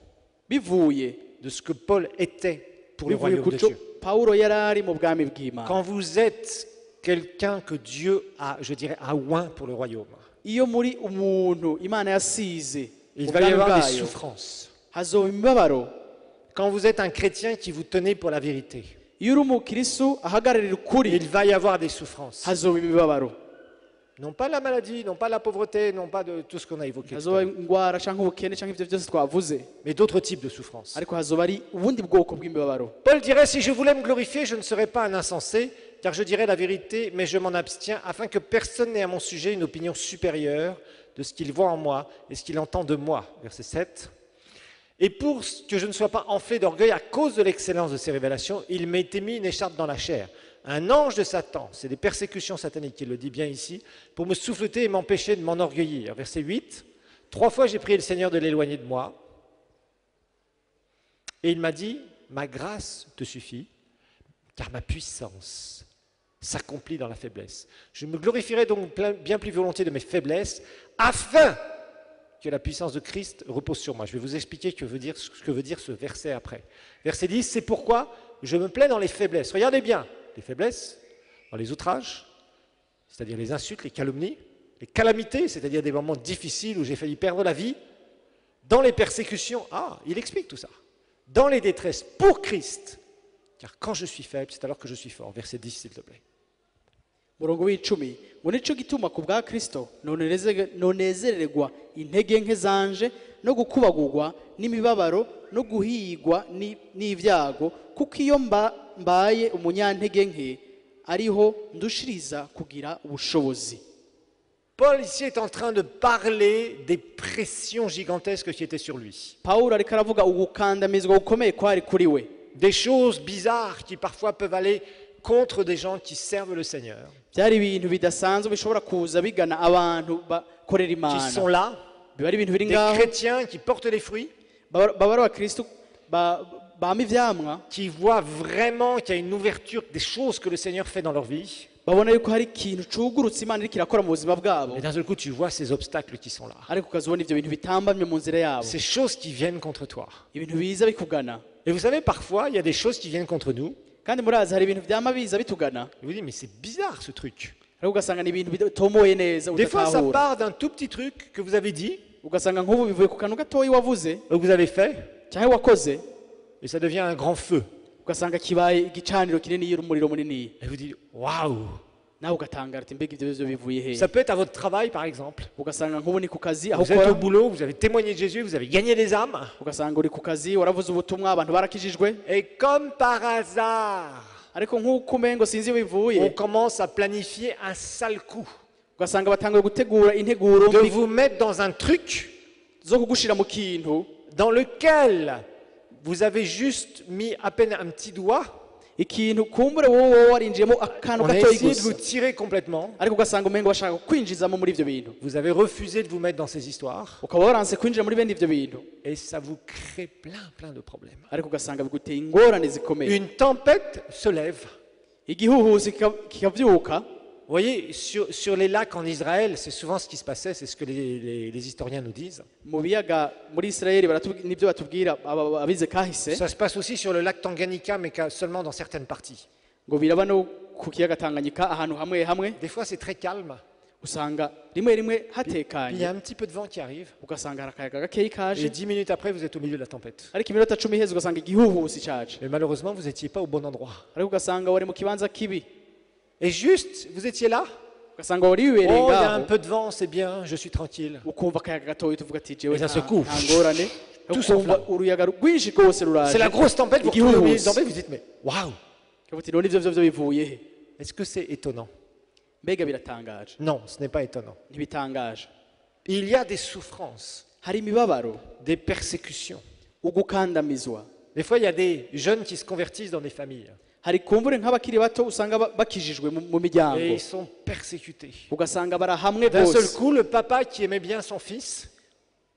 bivuye de ce que Paul était pour le bivuye royaume de kuco Dieu. Paulo yari ari mu bwami bw'Imana. Quand vous êtes quelqu'un que Dieu a, je dirais, a oint pour le royaume, Iyo muri umuntu Imana yasize il mu va y bwami avoir des bwayo, souffrances. hazoba imibabaro. Quand vous êtes un chrétien qui vous tenez pour la vérité, Iyo uri umukristo ahagararira ukuri, il va y avoir des souffrances. hazoba imibabaro, Non pas la maladie, non pas la pauvreté, non pas de tout ce qu'on a évoqué, tout à hazoba l'heure, ingwara canke ubukene canke ivyo byose twavuze, mais d'autres types de souffrances. ariko hazoba ari ubundi bwoko bw'imibabaro. Paul dirait, si je voulais me glorifier, je ne serais pas un insensé, car je dirais la vérité, mais je m'en abstiens, afin que personne n'ait à mon sujet une opinion supérieure de ce qu'il voit en moi et ce qu'il entend de moi. Verset 7. Et pour que je ne sois pas enflé d'orgueil à cause de l'excellence de ces révélations, il m'a été mis une écharpe dans la chair. Un ange de Satan, c'est des persécutions sataniques, il le dit bien ici, pour me souffleter et m'empêcher de m'enorgueillir. Verset 8. 3 fois j'ai prié le Seigneur de l'éloigner de moi. Et il m'a dit, ma grâce te suffit, car ma puissance s'accomplit dans la faiblesse. Je me glorifierai donc bien plus volontiers de mes faiblesses, afin que la puissance de Christ repose sur moi. Je vais vous expliquer ce que veut dire ce verset après. Verset 10, c'est pourquoi je me plais dans les faiblesses. Regardez bien, les faiblesses, dans les outrages, c'est-à-dire les insultes, les calomnies, les calamités, c'est-à-dire des moments difficiles où j'ai failli perdre la vie, dans les persécutions, il explique tout ça, dans les détresses pour Christ, car quand je suis faible, c'est alors que je suis fort. Verset 10, s'il te plaît. Murongo w'10 ngo nico gituma ku bwa Kristo nonezererwa intege nke zanje no gukubagurwa n'imibabaro no guhigwa n'ivyago, kuko iyo mbaye umunyantege nke ariho ndushiriza kugira ubushobozi. Paul ici est en train de parler des pressions gigantesques qui étaient sur lui. Paulo ariko aravuga ugukandamizwa gukomeye kwari kuri we, Des choses bizarres qui parfois peuvent aller contre des gens qui servent le Seigneur, byari ibintu bidasanzwe bishobora kuza bigana abantu bakorera qui Imana, sont là, biba ari ibintu biri des ngaho chrétiens qui portent les fruits, baba ari abakristo bama ivyamwa, qui voient vraiment qu'il y a une ouverture des choses que le Seigneur fait dans leur vie. babona yuko hari ikintu cugurutse Imana iriko irakora mu buzima bwabo, Et d'un seul coup, tu vois ces obstacles qui sont là. ariko ukazibona ivyo bintu bitambamye mu nzira yabo, Ces choses qui viennent contre toi. ibintu biza bikugana. Et vous savez, parfois, il y a des choses qui viennent contre nous, kandi murazi hari ibintu vyama biza bitugana Et vous dites, mais c'est bizarre ce truc. ariko ugasanga ni ibintu bitomoye neza Des fois, ça utatahura part d'un tout petit truc que vous avez dit, ugasanga nk'ubu bivuye ku kantu gatoyi wavuze que vous avez fait, cyangwa wakoze et ça devient un grand feu. ugasanga kibaye igicaniro kinini y'umuriro munini Et vous dites, waouh! nawe ugatangara ati mbega ibyo bivuye hehe Ça peut être à votre travail, par exemple. ugasanga nk'ubu ni ku kazi aho Vous êtes au ukora boulot, vous avez témoigné de Jésus, vous avez gagné des âmes. ugasanga uri ku kazi waravuze ubutumwa abantu barakijijwe Et comme par hasard, ariko nk'uko umengo sinzi iyo on bivuye commence à planifier un sale coup. ugasanga batanguye gutegura integuro De mbi vous mettre dans un truc zo kugushira mu kintu dans lequel vous avez juste mis à peine un petit doigt. ikintu kumbure wowe warinjiyemo akantu On a gatoyi essayé de vous gusa tirer complètement. ariko ugasanga umengo bashaka kwinjizamo muri ibyo bintu Vous avez refusé de vous mettre dans ces histoires. ukaba waranse kwinjira muri bene ibyo bintu Et ça vous crée plein de problèmes. ariko ugasanga biguteye ingorane zikomeye Une tempête se lève. igihuhusi kikavyuka Vous voyez, sur les lacs en Israël, c'est souvent ce qui se passait, c'est ce que les historiens nous disent. mu biyaga muri Isirayeli nibyo batubwira abize kahise Ça se passe aussi sur le lac Tanganyika, mais seulement dans certaines parties. ngo biraba no ku kiyaga Tanganyika ahantu hamwe hamwe Des fois, c'est très calme. usanga rimwe rimwe Puis il y a hatekanye un petit peu de vent qui arrive. ugasanga hari akayaga gakeyi Et kaje 10 minutes après, vous êtes au milieu de la tempête. ariko iminota 10 iheze ugasanga igihuhusi caje Mais malheureusement, vous n'étiez pas au bon endroit. ariko ugasanga wari mu kibanza kibi Et juste, vous étiez là. ugasanga wari wibereye Oh, il y a un ngaho peu de vent, c'est bien, je suis tranquille. ukumva akayaga gatoyi tuvuga ati jewe Et ça nta secoue. nta ngorane Tout ukumva s'enflamme. uruyaga rwinshi rwose ruraje C'est la grosse tempête, vous retrouvez au milieu de igihuhusi tempête, vous dites, mais waouh, ukavuga ati none ivyo vyo bivuye he est-ce que c'est étonnant? mbega biratangaje Non, ce n'est pas étonnant. ntibitangaje Il y a des souffrances, hari imibabaro des persécutions. ugukandamizwa Des fois, il y a des jeunes qui se convertissent dans des familles. hari kumbure nk'abakiri bato usanga bakijijwe mu Et miryango ils sont persécutés. ugasanga barahamwe D'un seul bose coup, le papa qui aimait bien son fils,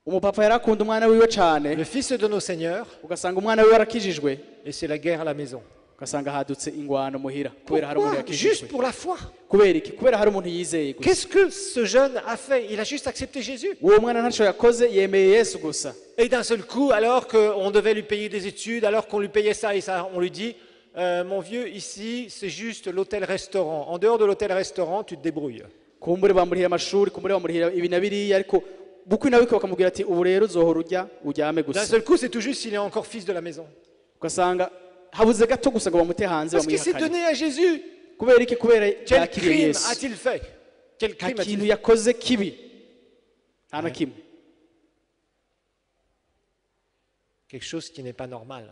umupapa yarakunda umwana wiwe cane le fils de nos seigneurs, ugasanga umwana wiwe arakijijwe et c'est la guerre à la maison. ugasanga hadutse ingwano muhira kubera hari umuntu Pourquoi? Juste yakijijwe pour la foi. kubera iki kubera hari umuntu yizeye gusa Qu'est-ce que ce jeune a fait? Il a juste accepté Jésus. uwo mwana ntaco yakoze yemeye yesu gusa Et d'un seul coup, alors qu'on devait lui payer des études, alors qu'on lui payait ça et ça, on lui dit, mon vieux, ici, c'est juste l'hôtel-restaurant. En dehors de l'hôtel-restaurant, tu te débrouilles. kumbure bamurihira amashuri kumbure bamurihira ibi na biriya ariko bukwi nawe bakamubwira ati ubu rero uzohora urya uryame D'un gusa seul coup, c'est tout juste s'il est encore fils de la maison. ugasanga habuze gato gusa ngo bamute hanze Parce qu'il s'est bamwihakane donné à Jésus. kubera iki kubera Quel yakiriye crime yesu a-t-il fait? Quel nta crime kintu a-t-il fait? yakoze kibi nta na kimwe Quelque chose qui n'est pas normal.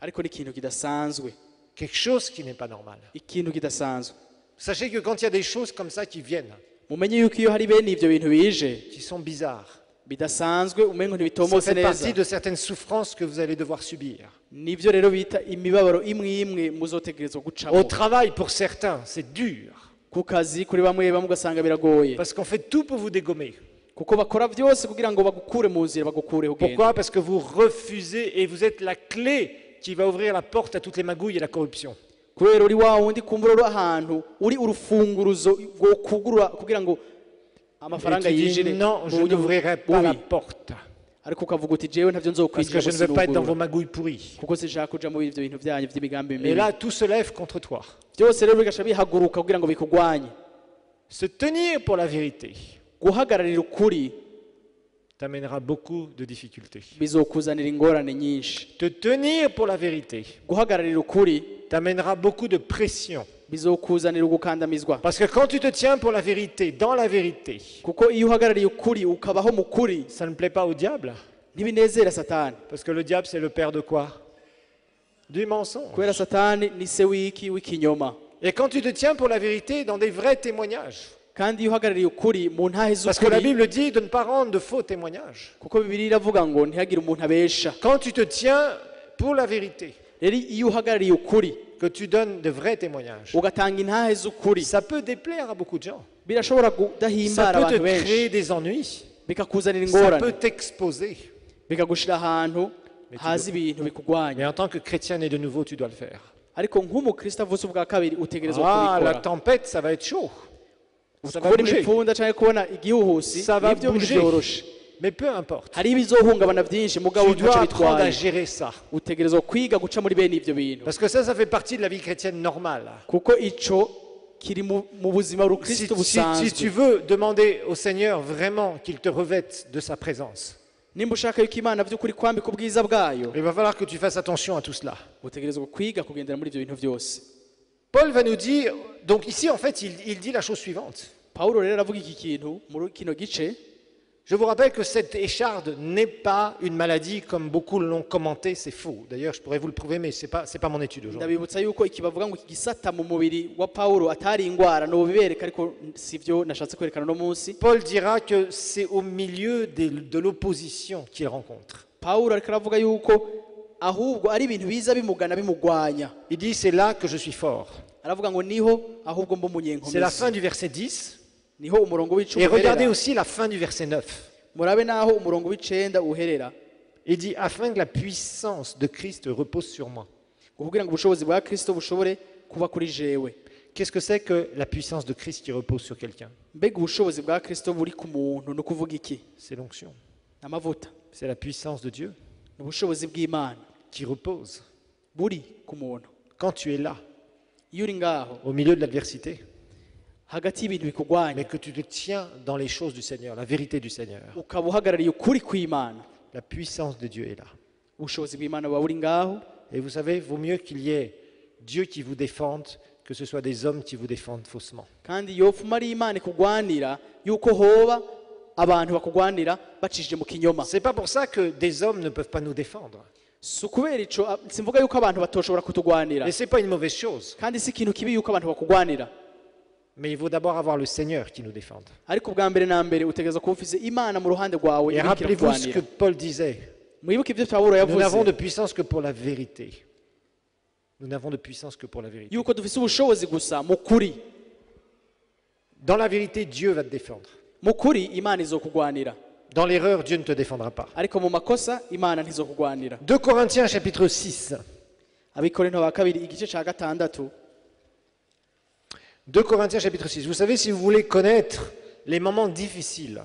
ariko ni ikintu kidasanzwe Quelque chose qui n'est pas normal. ikintu kidasanzwe Sachez que quand il y a des choses comme ça qui viennent, mumenye yuko iyo hari bene ivyo bintu bije qui sont bizarres, bidasanzwe umengo ça ntibitomotse fait neza partie de certaines souffrances que vous allez devoir subir. nivyo rero bita imibabaro imwe imwe muzotegerezwa Au gucamo travail, pour certains, c'est dur. ku kazi kuri bamwe bamwe ugasanga biragoye Parce qu'on fait tout pour vous dégommer. kuko bakora byose kugira ngo bagukure mu nzira bagukureho ugenda Pourquoi? Parce que vous refusez et vous êtes la clé qui va ouvrir la porte à toutes les magouilles et la corruption. kubera uri wa wundi kumbura uri ahantu uri urufunguruzo rwo kugurura kugira ngo Et amafaranga tu dis, yinjire non, mu je buryo n'ouvrirai pas bubi la porte. ariko ukavuga uti jewe ntavyo Parce que nzokwinjira je ne veux pas être dans vos gusinugura magouilles pourries. kuko sinshaka kuja muri ivyo bintu vyanyu vy'imigambi Et mibi là, tout se lève contre toi. byose rero bigasha bihaguruka kugira ngo bikugwanye Se tenir pour la vérité guhagararira ukuri t'amènera beaucoup de difficultés. bizokuzanira ingorane nyinshi Te tenir pour la vérité guhagararira ukuri t'amènera beaucoup de pression. bizokuzanira ugukandamizwa Parce que quand tu te tiens pour la vérité, dans la vérité, kuko iyo uhagarariye ukuri ukabaho mu kuri ça ne plaît pas au diable. ntibinezera satani Parce que le diable, c'est le père de quoi? Du mensonge. kubera satani ni se w'ikinyoma Et quand tu te tiens pour la vérité, dans des vrais témoignages. kandi iyo uhagarariye ukuri mu ntahe Parce que la z'ukuri Bible dit de ne pas rendre de faux témoignages. kuko bibiri iravuga ngo ntihagire umuntu abesha Quand tu te tiens pour la vérité, rero iyo uhagarariye ukuri que tu donnes de vrais témoignages, ugatanga intahe z'ukuri ça peut déplaire à beaucoup de gens. birashobora Ça kudahimbara peut te abantu benshi créer des ennuis. bikakuzanira Ça ingorane peut t'exposer. bikagushira ahantu hazi ibintu bikugwanya Mais en tant que chrétien né de nouveau, tu dois le faire. ariko nk'umukristo avutse ubwa kabiri utegerezwa Ah, la kubikora tempête, ça va être chaud. Ça va kubona bouger. imipfunda cyangwa kubona igihuhusi Ça va nibyo bintu bouger. byoroshe Mais peu importe. hari ibizohungabana byinshi mugabo Tu dois ntacyo apprendre à bitwaye gérer ça. utegerezwa kwiga guca muri bene ivyo bintu Parce que ça fait partie de la vie chrétienne normale. kuko ico kiri mu buzima Si, rukristo si- si tu busanzwe veux demander au Seigneur vraiment qu'il te revête de sa présence, nimba ushaka yuko imana by'ukuri kwambika ubwiza bwayo il va falloir que tu fasses attention à tout cela. utegerezwa kwiga kugendera muri ivyo bintu byose Paul va nous dire, donc ici en fait il dit la chose suivante. pawulo rero aravuga iki kintu muri kino gice Je vous rappelle que cette écharde n'est pas une maladie comme beaucoup l'ont commenté, c'est faux. D'ailleurs, je pourrais vous le prouver, mais ce n'est pas mon étude aujourd'hui. ndabibutsa yuko iki bavuga ngo iki gisata mu mubiri wa pawulo atari ingwara no bibereka ariko sivyo nashatse kwerekana no munsi Paul dira que c'est au milieu de l'opposition qu'il rencontre. pawulo ariko aravuga yuko ahubwo ari ibintu biza bimugana bimugwanya Il dit, c'est là que je suis fort. aravuga ngo niho ahubwo mbo C'est la fin munyenkomezi du verset 10. niho umurongo w'icumi Et regardez uherera aussi la fin du verset 9. murabe naho umurongo w'icenda uherera Il dit, afin que la puissance de Christ repose sur moi. kugira ngo ubushobozi bwa kristo bushobore kuba kuri jewe Qu'est-ce que c'est que la puissance de Christ qui repose sur quelqu'un? mbega ubushobozi bwa kristo buri ku muntu ni ukuvuga iki C'est l'onction. amavuta C'est la puissance de Dieu ni ubushobozi bw'imana qui repose. buri ku muntu Quand tu es là, iyo uri ngaho au milieu de l'adversité, hagati y'ibintu bikugwanya mais que tu te tiens dans les choses du Seigneur, la vérité du Seigneur, ukaba uhagarariye ukuri kw'imana la puissance de Dieu est là. ubushobozi bw'imana buba buri ngaho Et vous savez, vaut mieux qu'il y ait Dieu qui vous défende que ce soit des hommes qui vous défendent faussement. kandi yopfuma ari imana ikugwanira yuko hoba abantu bakugwanira bacishije mu kinyoma C'est pas pour ça que des hommes ne peuvent pas nous défendre. si ukubera ico simvuga yuko abantu batoshobora kutugwanira Et c'est pas une mauvaise chose. kandi si ikintu kibi yuko abantu bakugwanira Mais il faut d'abord avoir le Seigneur qui nous défende. ariko bwa mbere na mbere utegereza kuba ufise imana mu ruhande rwawe Et iriko rappelez-vous ce irakugwanira que Paul disait. mwibuke ibyo pawulo Nous n'avons yavuze de puissance que pour la vérité. Nous n'avons de puissance que pour la vérité. yuko dufise ubushobozi gusa mu kuri Dans la vérité, Dieu va te défendre. mu kuri imana izokugwanira Dans l'erreur, Dieu ne te défendra pas. ariko mu makosa imana ntizokugwanira 2 Corinthiens chapitre 6. abikorinto ba kabiri igice ca gatandatu 2 Corinthiens chapitre 6. Vous savez, si vous voulez connaître les moments difficiles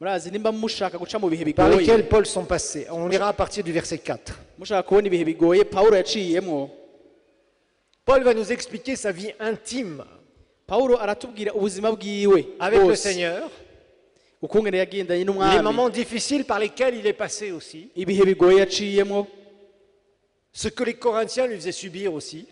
murazi nimba mushaka guca mu bihe par bigoye lesquels Paul sont passés, on lira à partir du verset 4. mushaka kubona ibihe bigoye pawulo yaciyemwo Paul va nous expliquer sa vie intime pawulo aratubwira ubuzima bwiwe avec le bwose Seigneur, ukungene yagendanye les n'umwami moments difficiles par lesquels il est passé aussi, ibihe bigoye yaciyemwo ce que les Corinthiens lui faisaient subir aussi.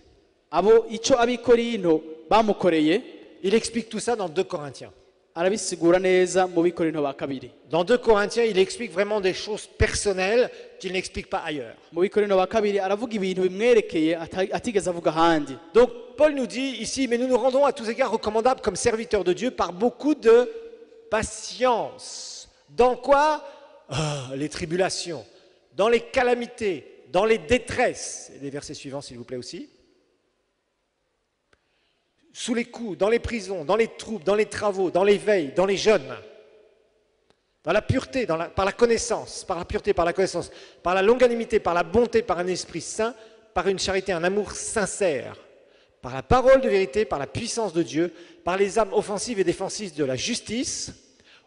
abo ico abikorinto bamukoreye Il explique tout ça dans 2 Corinthiens. arabisigura neza mu bikorinto ba kabiri Dans 2 Corinthiens, il explique vraiment des choses personnelles qu'il n'explique pas ailleurs. mu bikorinto ba kabiri aravuga ibintu bimwerekeye atigeze avuga ahandi Donc Paul nous dit ici, mais nous nous rendons à tous égards recommandables comme serviteurs de Dieu par beaucoup de patience. Dans quoi? Les tribulations, dans les calamités, dans les détresses. Et les versets suivants, s'il vous plaît aussi. Sous les coups, dans les prisons, dans les troubles, dans les travaux, dans les veilles, dans les jeûnes, dans la pureté, par la connaissance, par la pureté, par la connaissance, par la longanimité, par la bonté, par un esprit saint, par une charité, un amour sincère, par la parole de vérité, par la puissance de Dieu, par les âmes offensives et défensives de la justice,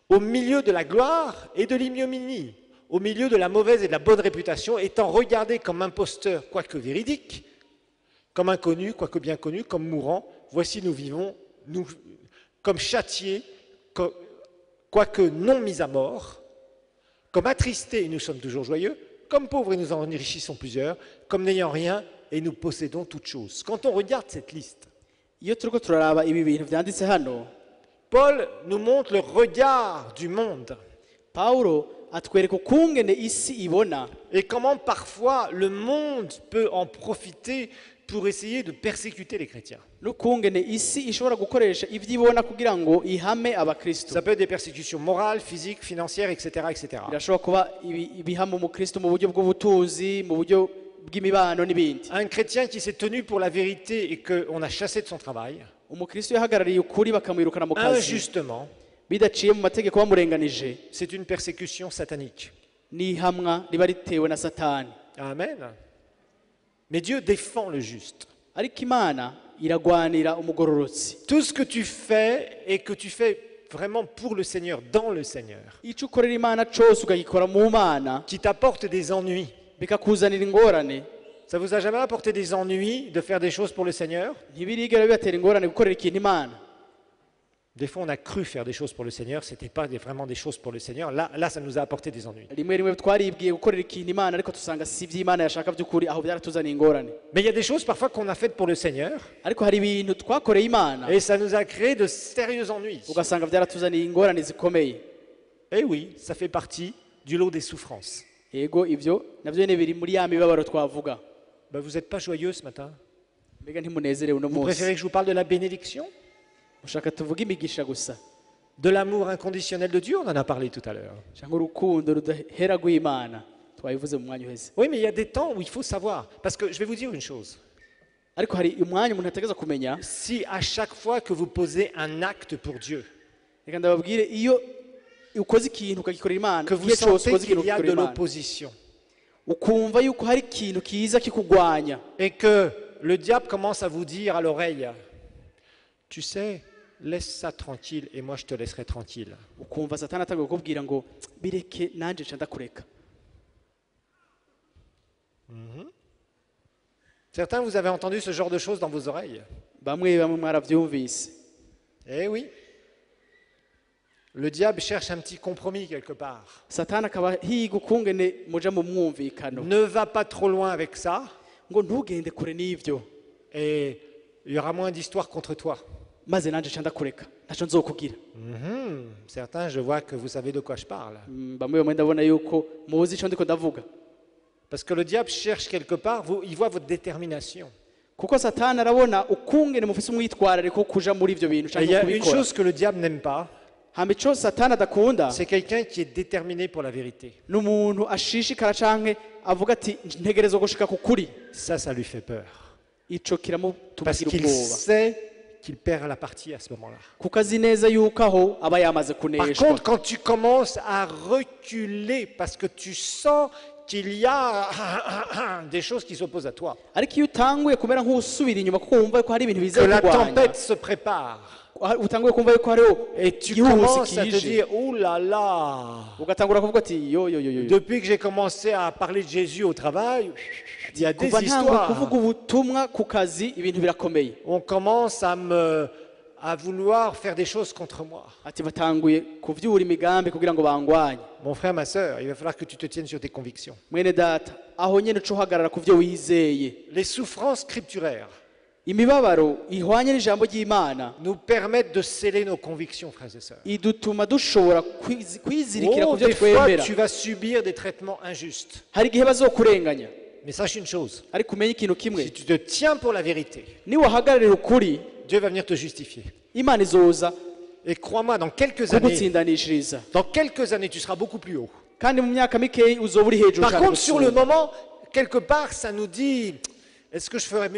au milieu de la gloire et de l'ignominie, au milieu de la mauvaise et de la bonne réputation, étant regardé comme imposteur, quoique véridique, comme inconnu, quoique bien connu, comme mourant. Voici nous vivons, nous, comme châtiés, quoique non mis à mort, comme attristés et nous sommes toujours joyeux, comme pauvres et nous en enrichissons plusieurs, comme n'ayant rien et nous possédons toutes choses. Quand on regarde cette liste, iyo turiko turaraba ibi bintu vyanditse hano Paul nous montre le regard du monde pawulo atwereka ukungene isi ibona et comment parfois le monde peut en profiter pour essayer de persécuter les chrétiens. n'ukungene isi ishobora gukoresha ivyo ibona kugira ngo ihame abakristo Ça peut être des persécutions morales, physiques, financières, etc. etc. birashobora kuba ibihama umukristo mu buryo bw'ubutunzi mu buryo bw'imibano n'ibindi Un chrétien qui s'est tenu pour la vérité et qu'on a chassé de son travail, umukristo yahagarariye ukuri bakamwirukana mu kazi injustement, bidaciye mu mategeko bamurenganije c'est une persécution satanique. n'ihamwa riba ritewe na satani Amen. Mais Dieu défend le juste. ariko imana iragwanira umugororotsi Tout ce que tu fais et que tu fais vraiment pour le Seigneur, dans le Seigneur, icyo ukorera imana cyose ukagikora mu mana qui t'apporte des ennuis. bikakuzanira ingorane Ça vous a jamais apporté des ennuis de faire des choses pour le Seigneur? ntibirigera bibatera ingorane gukorera ikintu imana. Des fois, on a cru faire des choses pour le Seigneur, ce n'était pas vraiment des choses pour le Seigneur. Là, ça nous a apporté des ennuis. rimwe rimwe twaribwiye gukorera ikintu imana ariko dusanga si iby'imana yashaka by'ukuri, aho byaratuzaniye ingorane. Mais il y a des choses parfois qu'on a faites pour le Seigneur ariko hari ibintu twakoreye imana et ça nous a créé de sérieux ennuis. ugasanga byaratuzaniye ingorane zikomeye. Et oui, ça fait partie du lot des souffrances. yego ibyo nabyo nyine biri muri ya mibabaro twavuga. Ben, vous n'êtes pas joyeux ce matin? mbega ntimunezerewe uno Vous munsi? préférez que je vous parle de la bénédiction? ushaka tuvuge imigisha gusa De l'amour inconditionnel de Dieu? On en a parlé tout à l'heure. cyangwa urukundo rudahera rw'imana? twabivuze mu mwanya uheze. Oui, mais il y a des temps où il faut savoir. Parce que je vais vous dire une chose. ariko hari umwanya umuntu ategereza kumenya. Si à chaque fois que vous posez un acte pour Dieu, reka ndababwire, iyo ukoze ikintu ukagikorera imana, que vous igihe cyose sentez ukoze ikintu qu'il y a de ukagikorera imana, l'opposition, ukumva yuko hari ikintu kiza kikugwanya, et que le diable commence à vous dire à l'oreille, tu sais, laisse ça tranquille et moi je te laisserai tranquille. ukumva satani atangiye kukubwira ngo bireke nanjye nca ndakureka. Certains, vous avez entendu ce genre de choses dans vos oreilles. bamwe mwarabyumvise. Eh oui. Le diable cherche un petit compromis quelque part. satani akaba higa ukungene muja mu mwumvikano, Ne va pas trop loin avec ça ngo ntugende kure n'ibyo, et il y aura moins d'histoires contre toi. maze nanjye nca ndakureka ntacyo nzokugira. Certains, je vois que vous savez de quoi je parle. bamwe ndabona yuko muzi icyo ndiko ndavuga, Parce que le diable cherche quelque part, il voit votre détermination. kuko satani arabona ukungene mufise umwitwarariko wo kuja muri ibyo bintu Et il y cyangwa a une kubikora. chose que le diable n'aime pas, hama ico satani adakunda c'est quelqu'un qui est déterminé pour la vérité. ni umuntu ashishikara canke avuga ati ntegerezwa gushika ku kuri. Ça lui fait peur. ico Parce kiramutumagira qu'il ubwoba, sait qu'il perd la partie à ce moment-là. kuko azi neza yuko aho aba yamaze Par kuneshwa. contre, quand tu commences à reculer parce que tu sens qu'il y a des choses qui s'opposent à toi, ariko iyo utanguye kumera nk'usubira inyuma kuko wumva ko hari ibintu que biza la kurwanya, tempête se prépare, utanguye kumva yuko hariho et tu igihuhusi commences à te kije, dire, oh là là, ugatangura kuvuga ati yo yo yo yo, depuis que j'ai commencé à parler de Jésus au travail, il y a des kuva ntanguye kuvuga histoires. ubutumwa ku kazi ibintu birakomeye. On commence à vouloir faire des choses contre moi. ati batanguye kuvyura imigambi kugira ngo bangwanye. Mon frère, ma sœur, il va falloir que tu te tiennes sur tes convictions. mwene data, aho nyene uca uhagarara ku vyo wizeye. Les souffrances scripturaires imibabaro ihwanye n'ijambo ry'imana nous permettent de sceller nos convictions, frères et sœurs. idutuma dushobora kwizirikira ku Oh, byo des fois, twemera. tu vas subir des traitements injustes. hari igihe bazokurenganya, Mais sache une chose, ariko umenye ikintu kimwe, si tu te tiens pour la vérité, niwahagararira ukuri Dieu va venir te justifier. imana izoza Et crois-moi, dans quelques années, kugutsindanishiriza, tu seras beaucoup plus haut. kandi mu myaka mikeyi uzoba uri hejuru Par cyane contre, sur le gusumba. moment, quelque part, ça nous dit, est-ce que je ferais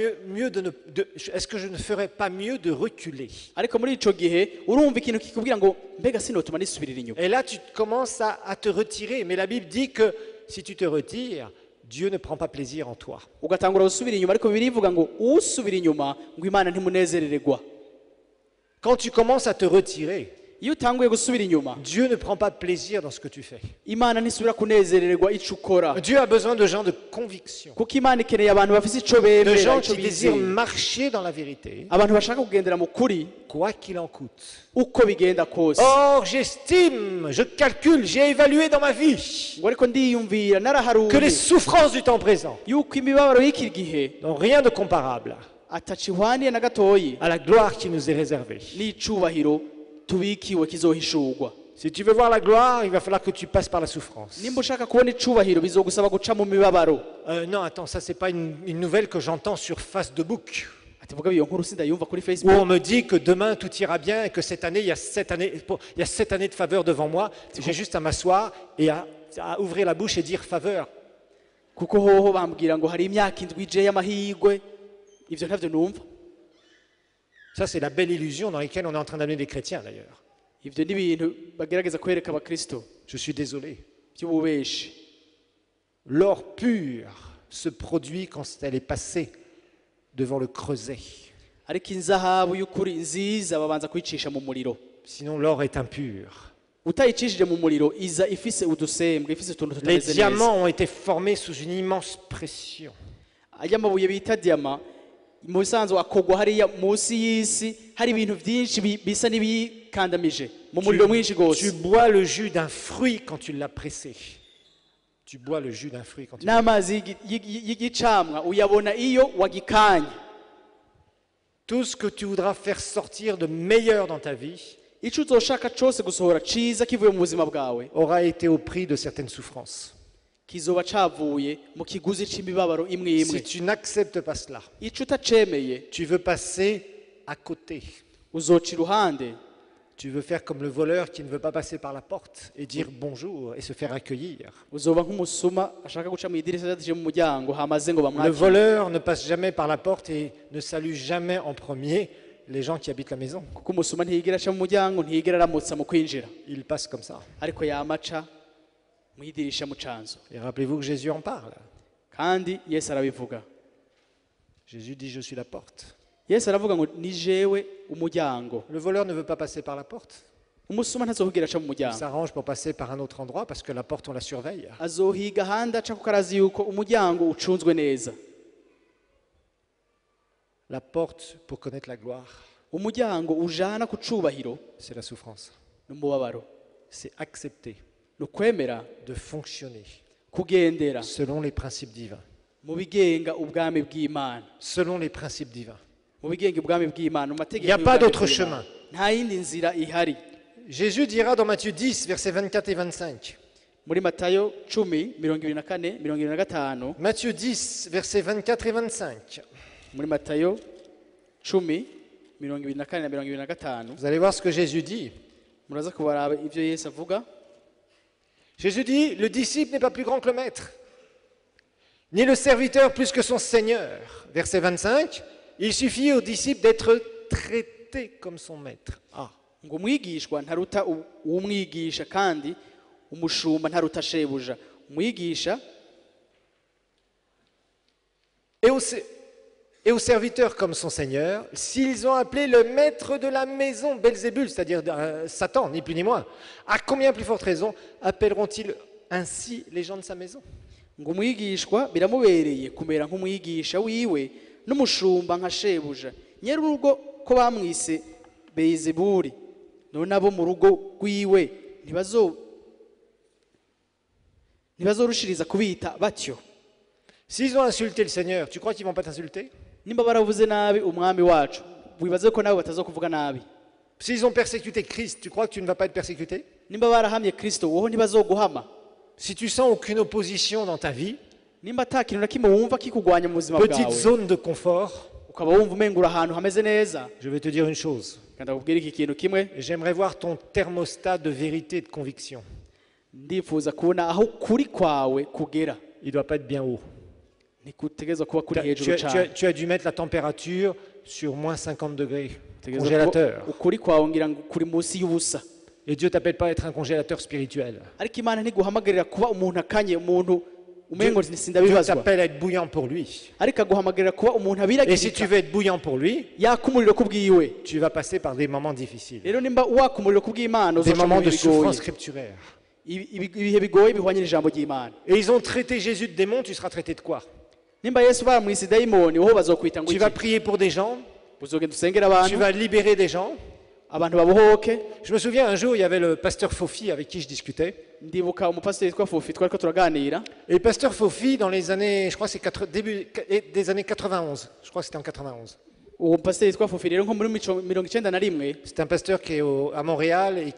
est-ce que je ne ferais pas mieux de reculer? ariko muri ico gihe urumva ikintu kikubwira ngo mbega sinotuma nisubirira inyuma. Et là, tu commences à te retirer. Mais la Bible dit que si tu te retires, Dieu ne prend pas plaisir en toi. ugatangura gusubira inyuma, ariko Bibiliya ivuga ngo usubira inyuma ngo imana ntimunezerererwa. Quand tu commences à te retirer, iyo utanguye gusubira inyuma, Dieu ne prend pas plaisir dans ce que tu fais. imana ntisubira kunezerererwa ico ukora, Dieu a besoin de gens de conviction, kuko imana ikeneye abantu bafise ico de bemera, gens ico qui désirent bizeye, marcher dans la vérité, abantu bashaka kugendera mu kuri quoi qu'il en coûte. uko bigenda kose. Or, j'estime, je calcule, j'ai évalué dans ma vie ngo ariko ndiyumvira que les naraharuye souffrances du temps présent yuko imibabaro y'iki gihe n'ont rien de comparable atacihwaniye na gatoyi à la gloire qui nous est réservée. n'icubahiro tubikiwe kizohishurwa. Si tu veux voir la gloire, il va falloir que tu passes par la souffrance. nimba ushaka kubona icubahiro bizogusaba guca mu mibabaro. Non, attends, ça c'est pas une nouvelle que j'entends sur Facebook, ati vuga iyo nkuru sindayumva kuri où Facebook, on me dit que demain tout ira bien et que cette année, il y a 7 années de faveur devant moi. J'ai juste à m'asseoir et à ouvrir la bouche et dire faveur. kuko hoho bambwira ngo hari imyaka indwi ije y'amahirwe. ivyo ntavyo numva. Ça, c'est la belle illusion dans laquelle on est en train d'amener les chrétiens d'ailleurs. ivyo ni ibintu bagerageza kwereka abakristo Je suis désolé. by'ububeshi. L'or pur se produit quand elle est passée devant le creuset. ariko inzahabu y'ukuri nziza babanza kuyicisha mu muriro. sinon l'or est impur. utayicishije mu muriro iza ifise udusembwe ifise utuntu Les tutameze neza. diamants ont été formés sous une immense pression. ajya amabuye bita diyama mu bisanzwe akogwa hariya munsi y'isi hari ibintu byinshi bisa n'ibikandamije mu muriro mwinshi Tu gose. bois le jus d'un fruit quand tu l'as pressé. Tu bois le jus d'un fruit quand tu l'as n'amazi y'igicamwa uyabona iyo wagikanye. Tout ce que tu voudras faire sortir de meilleur dans ta vie ico uzoshaka cose gusohora ciza kivuye mu buzima bwawe aura été au prix de certaines souffrances. kizoba cavuye mu kiguzi c'imibabaro imwe imwe. Si tu n'acceptes pas cela, ico utacemeye tu veux passer à côté. uzoca iruhande. Tu veux faire comme le voleur qui ne veut pas passer par la porte et dire bonjour et se faire accueillir. uzoba nk'umusuma ashaka guca mu idirishya yatije mu muryango hamaze ngo Le bamwakire. voleur ne passe jamais par la porte et ne salue jamais en premier les gens qui habitent la maison. kuko umusuma ntiyigera aca mu muryango ntiyigera aramutsa mu kwinjira Il passe comme ça. ariko yamaca mu idirisha mu canzo. Et rappelez-vous que Jésus en parle. kandi yesu arabivuga. Jésus dit, je suis la porte. yesu aravuga ngo ni jewe umuryango. Le voleur ne veut pas passer par la porte. umusuma ntazohigera aca mu Il muryango. s'arrange pour passer par un autre endroit parce que la porte, on la surveille. azohiga ahandi aca kuko arazi yuko umuryango ucunzwe neza. La porte, pour connaître la gloire, umuryango ujana ku cubahiro c'est la souffrance. n'umubabaro. C'est accepter ni ukwemera de fonctionner kugendera selon les principes divins. mu bigenga ubwami bw'imana. Selon les principes divins. mu bigenga ubwami bw'imana mu mategeko Il y a pas y'ubwami d'autre bw'Imana. chemin. nta yindi nzira ihari. Jésus dira dans Matthieu 10, versets 24 et 25. muri matayo 10:24 25. Matthieu 10, versets 24 et 25. muri matayo 10:24 na 25. Vous allez voir ce que Jésus dit. muraza kubaraba ivyo yesu avuga. Jésus dit, le disciple n'est pas plus grand que le maître, ni le serviteur plus que son Seigneur. Verset 25, il suffit au disciple d'être traité comme son maître. Ah. ngo umwigishwa ntaruta uwumwigisha kandi umushumba ntaruta shebuja. umwigisha Et aux serviteurs comme son Seigneur, s'ils ont appelé le maître de la maison Belzébul, c'est-à-dire Satan, ni plus ni moins, à combien plus forte raison appelleront-ils ainsi les gens de sa maison? ngo umwigishwa biramubereye kumera nk'umwigisha wiwe n'umushumba nka shebuja. nyerurugo ko bamwise Belzebuli none abo mu rugo rwiwe ntibazorushiriza kubita batyo. S'ils ont insulté le Seigneur, tu crois qu'ils ne vont pas t'insulter? nimba baravuze nabi umwami wacu wibaze ko nawe batazokuvuga nabi. S'ils ont persécuté Christ, tu crois que tu ne vas pas être persécuté? nimba barahamye kristo woho ntibazoguhama. Si tu sens aucune opposition dans ta vie, nimba ata kintu na kimwe wumva kikugwanya mu buzima petite bwawe zone de confort, ukaba wumva umengura ahantu hameze neza, je vais te dire une chose. kandi akubwira iki kintu kimwe. J'aimerais voir ton thermostat de vérité et de conviction. ndifuza kubona aho kuri kwawe kugera. Il ne doit pas être bien haut. ntikutegerezwa kuba kuri Tu hejuru as, cyane. tu as dû mettre la température sur moins 50 degrés, Utegerezwa congélateur. kuba ukuri kwawe ngira ngo kuri munsi y'ubusa. Et Dieu t'appelle pas à être un congélateur spirituel. ariko imana ntiguhamagarira kuba umuntu akanye, umuntu umengo Dieu sindabibazwa, t'appelle à être bouillant pour lui. ariko aguhamagarira kuba umuntu Et si tu abiragirika veux être bouillant pour lui, yaka umuriro kubwiwe. tu vas passer par des moments difficiles, rero nimba waka umuriro kubw'imana des uzoca mu moments de bihe bigoye. souffrance scripturaire. ibihe bigoye bihwanye n'ijambo ry'imana. Et ils ont traité Jésus de démon, tu seras traité de quoi? nimba yesu baramwise dayimoni woho bazokwita ngo Tu iki? vas prier pour des gens, uzogenda usengera tu abantu, vas libérer des gens. abantu babohoke. Je me souviens un jour, il y avait le pasteur Fofi avec qui je discutais. ndibuka umupasiteri witwa Fofi twariko turaganira. Et le pasteur Fofi, dans les années, je crois que c'est début des années 91, je crois que c'était en 91. uwo mupasiteri witwa Fofi rero nko muri 91. C'est un pasteur qui est à Montréal et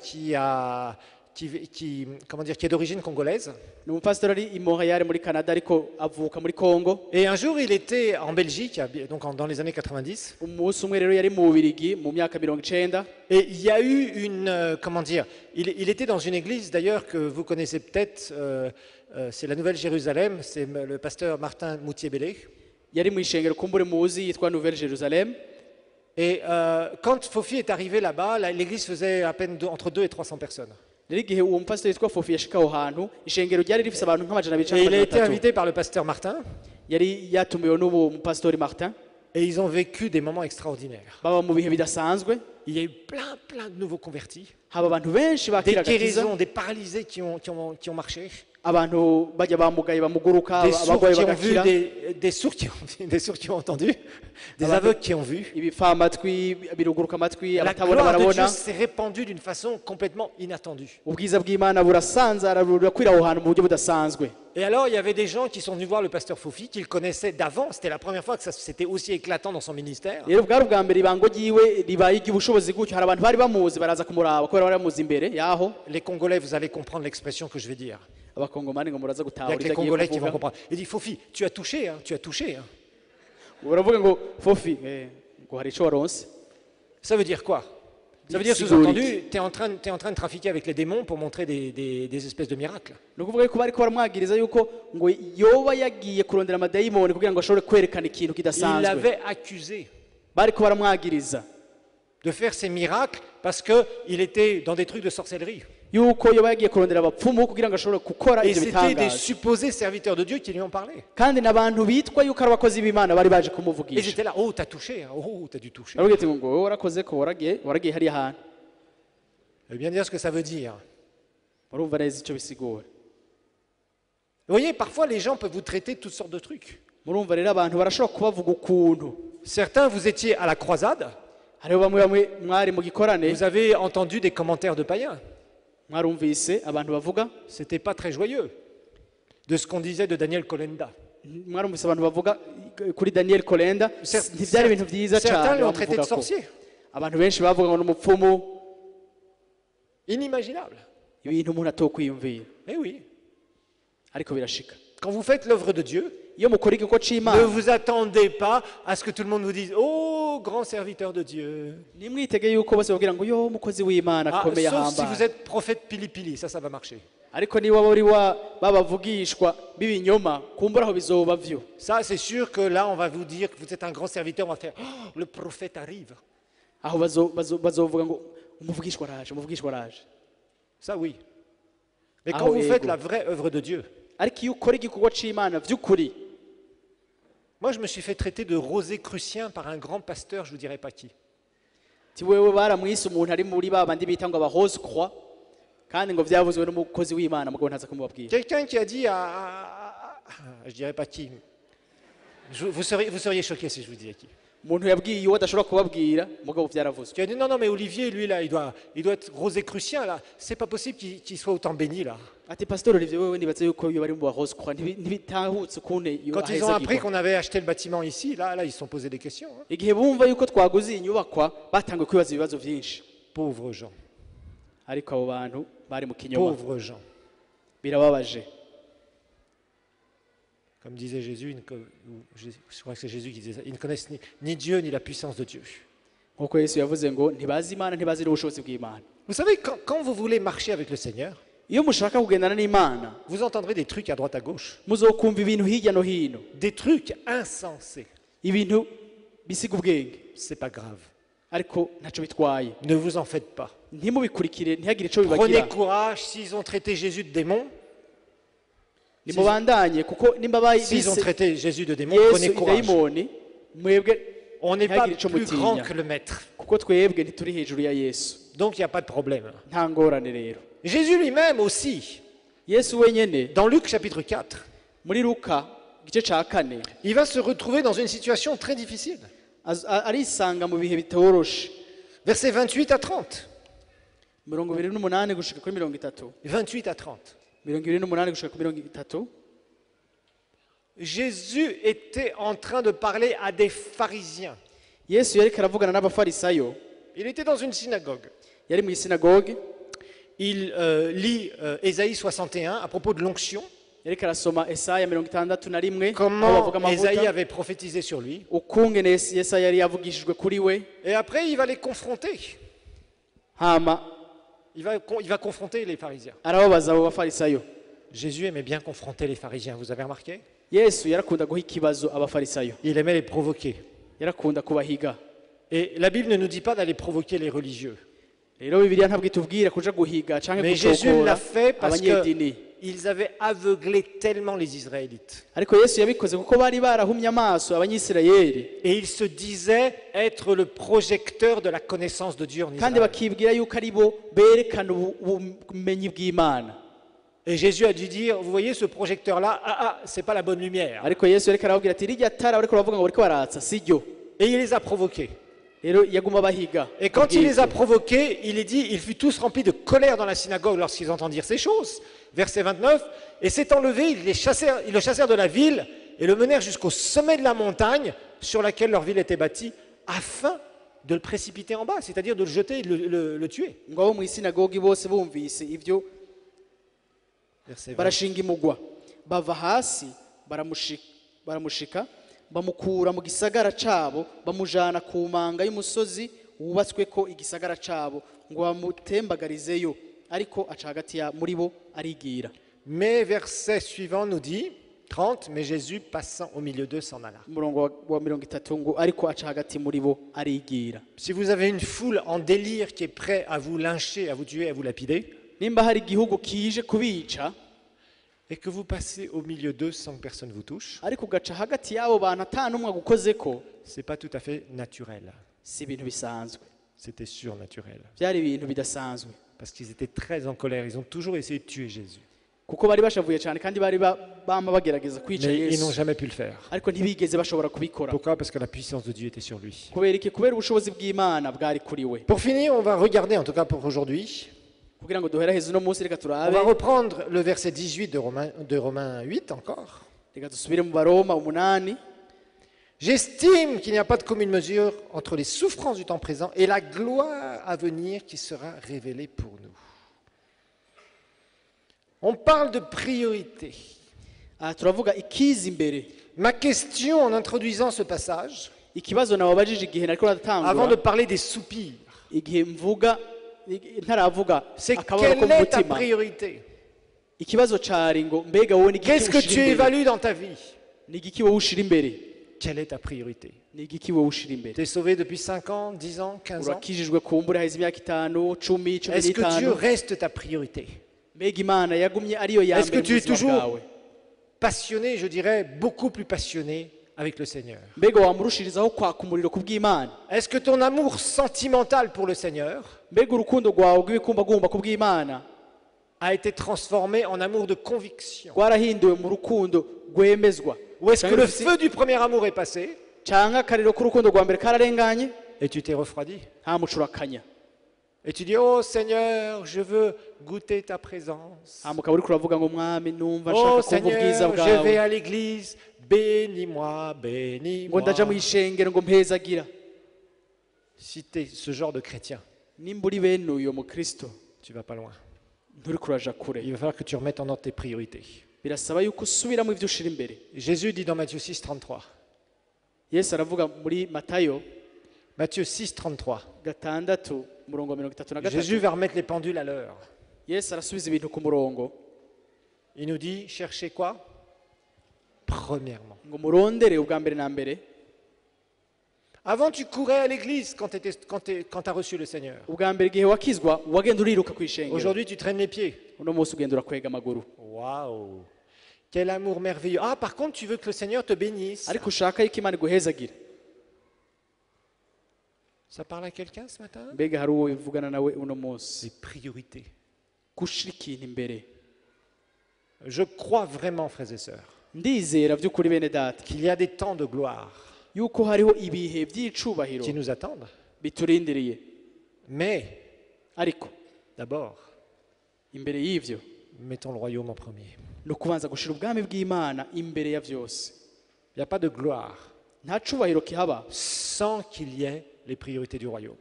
comment dire, qui est d'origine congolaise. ni umupasiteri ari i Montreal muri Canada ariko avuka muri Congo. Et un jour, il était en Belgique, donc dans les années 90. umunsi umwe rero yari mu Bubirigi mu myaka 90. Et il y a eu comment dire, il était dans une église d'ailleurs que vous connaissez peut-être, c'est la Nouvelle Jérusalem, c'est le pasteur Martin Moutier-Bellé. yari mu ishengero kumbure muzi yitwa Nouvelle Jérusalem. Et quand Fofi est arrivé là-bas, l'église faisait à peine entre 200 et 300 personnes. rero igihe uwo mupasiteri witwa Fofi yashika aho hantu ishengero ryari rifise abantu nk'amajana abiri Et canke il a été amajana atatu. invité par le pasteur Martin yari yatumiwe n'uwo mupasitori Martin. et ils ont vécu des moments extraordinaires. baba mu bihe bidasanzwe. il y a eu plein de nouveaux convertis, haba abantu benshi des bakira agakiza guérisons, des paralysés qui ont marché, abantu bajya bamugaye bamuguruka des sourds abarwayi qui ont vu, bagakira des sourds des sourds qui ont entendu, des aveugles qui ont vu. ibipfamatwi biruguruka amatwi La abatabona gloire de Dieu barabona s'est répandue d'une façon complètement inattendue. ubwiza bw'Imana burasanzara burakwira aho hantu mu buryo budasanzwe. Et alors, il y avait des gens qui sont venus voir le pasteur Fofi, qu'ils connaissaient d'avant. C'était la première fois que ça c'était aussi éclatant dans son ministère. rero bwari ubwa mbere ibango ryiwe ribaye iry'ubushobozi gutyo hari abantu bari bamuzi baraza kumuraba kubera bari bamuzi imbere yaho. Les Congolais, vous allez comprendre l'expression que je vais dire. Abakongomani ngo muraza Il y a gutahura que ibyo les agiye Congolais qui vont kuvuga. comprendre. Il dit, Fofi, tu as touché, hein, tu as touché. Hein. Uravuga ngo fofi ngo hari ico waronse. Ça veut dire quoi? Ça veut dire, sous-entendu, tu es en train de trafiquer avec les démons pour montrer des espèces de miracles. Ni ukuvuga ko bariko baramwagiriza yuko ngo yoba yagiye kurondera amadayimoni kugira ngo ashobore kwerekana ikintu Il kidasanzwe. l'avait accusé Bariko baramwagiriza de faire ces miracles parce qu'il était dans des trucs de sorcellerie. yuko yoba yagiye kurondera abapfumu kugira ngo ashobore gukora Et ivyo c'était des bitangaza. supposés serviteurs de Dieu qui lui ont parlé. Kandi n'abantu bitwa yuko ari abakozi b'Imana bari baje Et ils kumuvugisha. étaient là, oh, t'as touché, hein, oh, t'as dû toucher. Baravuga ati ngo wowe warakoze ko waragiye hariya hantu. Je vais bien dire ce que ça veut dire. Murumva neza ico bisigura. Vous voyez, parfois les gens peuvent vous traiter de toutes sortes de trucs. Murumva rero abantu barashobora kubavuga ukuntu. Certains, vous étiez à la croisade, Hariho bamwe mwari mu gikorane vous avez entendu des commentaires de païens. mwarumvise abantu bavuga C'était pas très joyeux de ce qu'on disait de Daniel Kolenda. mwarumvise abantu bavuga kuri Daniel Kolenda ntibyari ibintu byiza Certains cyane l'ont traité de bamuvugako. sorcier. Abantu benshi bavuga ngo n'umupfumu Inimaginable. ibintu umuntu atokwiyumvira Eh oui. ariko birashika. Quand vous faites l'œuvre de Dieu, Iyo mukora igikorwa ne c'Imana vous attendez pas à ce que tout le monde vous dise, oh, grand serviteur de Dieu. nimwitege yuko bose babwira ngo yo mukozi w'Imana Ah, akomeye sauf si vous ahambaye. êtes prophète pili-pili, ça va marcher. Ariko niba bari babavugishwa b'ibinyoma kumbura aho bizoba vyo. Ça, c'est sûr que là, on va vous dire que vous êtes un grand serviteur, on va faire, oh, le prophète arrive. Aho bazovuga ngo umuvugishwa araje. Ça, oui. Mais Ah quand oui, vous faites ego. la vraie œuvre de Dieu, Ariko iyo ukora igikorwa c'Imana vy'ukuri. moi, je me suis fait traiter de rosicrucien par un grand pasteur, je vous dirai pas qui. Ti wewe baramwise umuntu ari muri babandi bita ngo abahoze croix kandi ngo vyavuzwe n'umukozi w'Imana mugabo ntaza kumubabwira. Quelqu'un qui a dit je dirais pas qui. Vous seriez choqués si je vous disais qui. Umuntu yabwiye uwo adashobora kubabwira mugabo vyaravuzwe. Qui a dit non, mais Olivier, lui, là, il doit être rosicrucien, là. C'est pas possible qu'il soit autant béni, là. Ati Pastor Olivier wewe nibaze yuko iyo bari mu bahoze croix ntibitahutse kune iyo Quand ils ont appris qu'on avait acheté le bâtiment ici, là, ils se sont posés des questions. Hein. igihe bumva yuko twaguze inyubakwa batangiye kwibaza ibibazo vyinshi. Pauvres gens. Ariko abo bantu bari mu kinyoma Pauvres gens. birababaje. Comme disait Jésus, je crois que c'est Jésus qui disait ça, ils ne connaissent ni Dieu ni la puissance de Dieu. Nkuko Yesu yavuze ngo ntibazi Imana ntibazi n'ubushobozi bw'Imana. Vous savez, quand vous voulez marcher avec le Seigneur, Iyo mushaka kugendana n'Imana vous entendrez des trucs à droite à gauche. muzokumva ibintu hirya no hino, Des trucs insensés. ibintu bisiga ubwenge C'est pas grave. ariko ntaco bitwaye. Ne vous en faites pas. Ntimubikurikire ntihagire ico Prenez bibagira. courage, s'ils ont traité Jésus de démon, Nimubandanye kuko nimba s'ils ont bise traité Jésus de démon, Yesu prenez courage. idayimoni mwebwe On n'est pas ntihagire ico plus grand mutinya que le maître. kuko twebwe ntituri hejuru ya Yesu. Donc il n'y a pas de problème. Nta ngorane rero. Jésus lui-même aussi, Yesu wenyene dans Luc chapitre 4, muri Luka igice ca 4 il va se retrouver dans une situation très difficile. arisanga mu bihe bitoroshe. Versets 28 à 30. 28 gushika kuri 30. 28 à 30. 28 gushika kuri 30. Jésus était en train de parler à des pharisiens. Yesu yariko aravugana n'abafarisayo. Il était dans une synagogue. Yari mu sinagogue. Il lit Ésaïe 61 à propos de l'onction. Yariko arasoma Esaya 61 Comment Ésaïe avait prophétisé sur lui. ukungene Yesaya yari yavugishijwe kuri we. Et après, il va les confronter. Hama Il va confronter les pharisiens. arababaza abo bafarisayo. Jésus aimait bien confronter les pharisiens, vous avez remarqué? Yesu yarakunda guha ikibazo abafarisayo. Il aimait les provoquer. Yarakunda kubahiga. Et la Bible ne nous dit pas d'aller provoquer les religieux. Rero Bibiliya ntabwo itubwira kuja guhiga canke Mais Jésus gucokora l'a fait parce que abanyedini. ils avaient aveuglé tellement les Israélites. ariko yesu yabikoze kuko bari barahumye amaso abanyisirayeli Et ils se disaient être le projecteur de la connaissance de Dieu en kandi Israël. bakibwira yuko ari bo berekana ubumenyi bw'imana. Et Jésus a dû dire, vous voyez ce projecteur-là, c'est pas la bonne lumière. ariko yesu yareka arababwira ati rirya tara bariko baravuga ngo bariko baratsa si ryo. Et il les a provoqués. rero yaguma bahiga. Et quand il les a provoqués, il est dit, ils furent tous remplis de colère dans la synagogue lorsqu'ils entendirent ces choses. Verset 29, et s'étant levés, ils le chassèrent de la ville et le menèrent jusqu'au sommet de la montagne sur laquelle leur ville était bâtie, afin de le précipiter en bas, c'est-à-dire de le jeter et de le tuer. ngo abo mu isinagogi bose bumvise ivyo Verset 20. barashinga imugwa bava hasi baramushika bamukura mu gisagara cabo bamujana ku manga y'umusozi wubatsweko igisagara cabo ngo bamutembagarizeyo ariko aca hagati ya muri bo arigira. Mais verset suivant nous dit, 30, mais Jésus passant au milieu d'eux s'en alla. umurongo wa 30 ngo ariko aca hagati muri bo arigira. Si vous avez une foule en délire qui est prête à vous lyncher, à vous tuer, à vous lapider, nimba hari igihugu kije kubica et que vous passez au milieu d'eux sans que personne vous touche, ariko ugaca hagati y'abo bantu ata n'umwe agukozeko, c'est pas tout à fait naturel. si ibintu bisanzwe, C'était surnaturel. byari ibintu bidasanzwe Parce qu'ils étaient très en colère. Ils ont toujours essayé de tuer Jésus. kuko bari bashavuye cyane kandi bari bama bagerageza kwica Mais ils n'ont yesu jamais pu le faire. ariko ntibigeze bashobora kubikora. Pourquoi? Parce que la puissance de Dieu était sur lui. kubera iki? kubera ubushobozi bw'imana bwari kuri we. Pour finir, on va regarder, en tout cas pour aujourd'hui, kugira ngo duheraheze uno munsi reka on turabe, va reprendre le verset 18 de Romains 8 encore. reka dusubire mu baroma 8. J'estime qu'il n'y a pas de commune mesure entre les souffrances du temps présent et la gloire à venir qui sera révélée pour nous. On parle de priorité. aha turavuga ikiza imbere. Ma question en introduisant ce passage, ikibazo nababajije igihe nariko avant de ratangura, parler des soupirs, igihe mvuga ntaravuga c'est akababaro ko quelle mu est ta mutima, priorité? ikibazo cari ngo mbega wowe ni igiki Qu'est-ce que ushira tu imbere? évalues dans ta vie? ni igiki wowe ushira imbere? Quelle est ta priorité? ni igiki wowe ushira imbere? Tu es sauvé depuis 5 ans, 10 ans, 15 ans? urakijijwe kumbura haheze imyaka 5, 10, 10 Est-ce que Dieu n'itanu, reste ta priorité? mbega imana yagumye ariyo ya Est-ce que mbere tu mu es buzima toujours bwawe? passionné, je dirais, beaucoup plus passionné avec le Seigneur? mbega wamurushirizaho kwaka umuriro ku bw'imana? Est-ce que ton amour sentimental pour le Seigneur mbega urukundo rwawe rw'ibikumbagumba ku bw'imana a été transformé en amour de conviction? rwarahinduwe mu rukundo rwemezwa? Ou est-ce que le Canke feu du premier amour est passé canke akariro k'urukundo rwa mbere kararenganye et tu t'es refroidi? nta muco urakanya, Et tu dis, oh Seigneur, je veux goûter ta présence. nta mukaba uriko uravuga ngo mwami numva Oh nshaka kumva ubwiza Seigneur, je vais bwawe, à l'église, bénis-moi, ngo bénis-moi. ndaja mu ishengero ngo mpezagira. Si tu es ce genre de chrétien, nimba uri bene uyo mukristo tu vas pas loin. nturiko uraja kure. Il va falloir que tu remettes en ordre tes priorités. birasaba yuko usubiramo ivyo ushira imbere. Jésus dit dans Matthieu 6, 33. yesu aravuga muri matayo Matthieu 6, 33. 6 umurongo wa 33. Jésus va remettre les pendules à l'heure. yesu arasubiza ibintu ku murongo Il nous dit, cherchez quoi? Premièrement. ngo murondere ubwa mbere na mbere. Avant, tu courais à l'église quand tu as reçu le Seigneur. ubwa mbere igihe wakizwa wagenda uriruka ku ishengero, Aujourd'hui, tu traînes les pieds. uno munsi ugenda urakwega amaguru. Waouh! Quel amour merveilleux. Ah, par contre, tu veux que le Seigneur te bénisse. ariko ushaka yuko imana iguhezagira. Ça parle à quelqu'un ce matin? mbega hari uwo ivugana nawe uno munsi? C'est priorité. gushira ikintu imbere. Je crois vraiment, frères et sœurs, ndizera by'ukuri bene data qu'il y a des temps de gloire yuko hariho ibihe by'icubahiro qui nous attendent. biturindiriye, Mais, ariko d'abord, imbere y'ivyo mettons le royaume en premier. ni ukubanza gushira ubwami bw'imana imbere ya vyose. Il n'y a pas de gloire nta cubahiro kihaba sans qu'il y ait les priorités du royaume.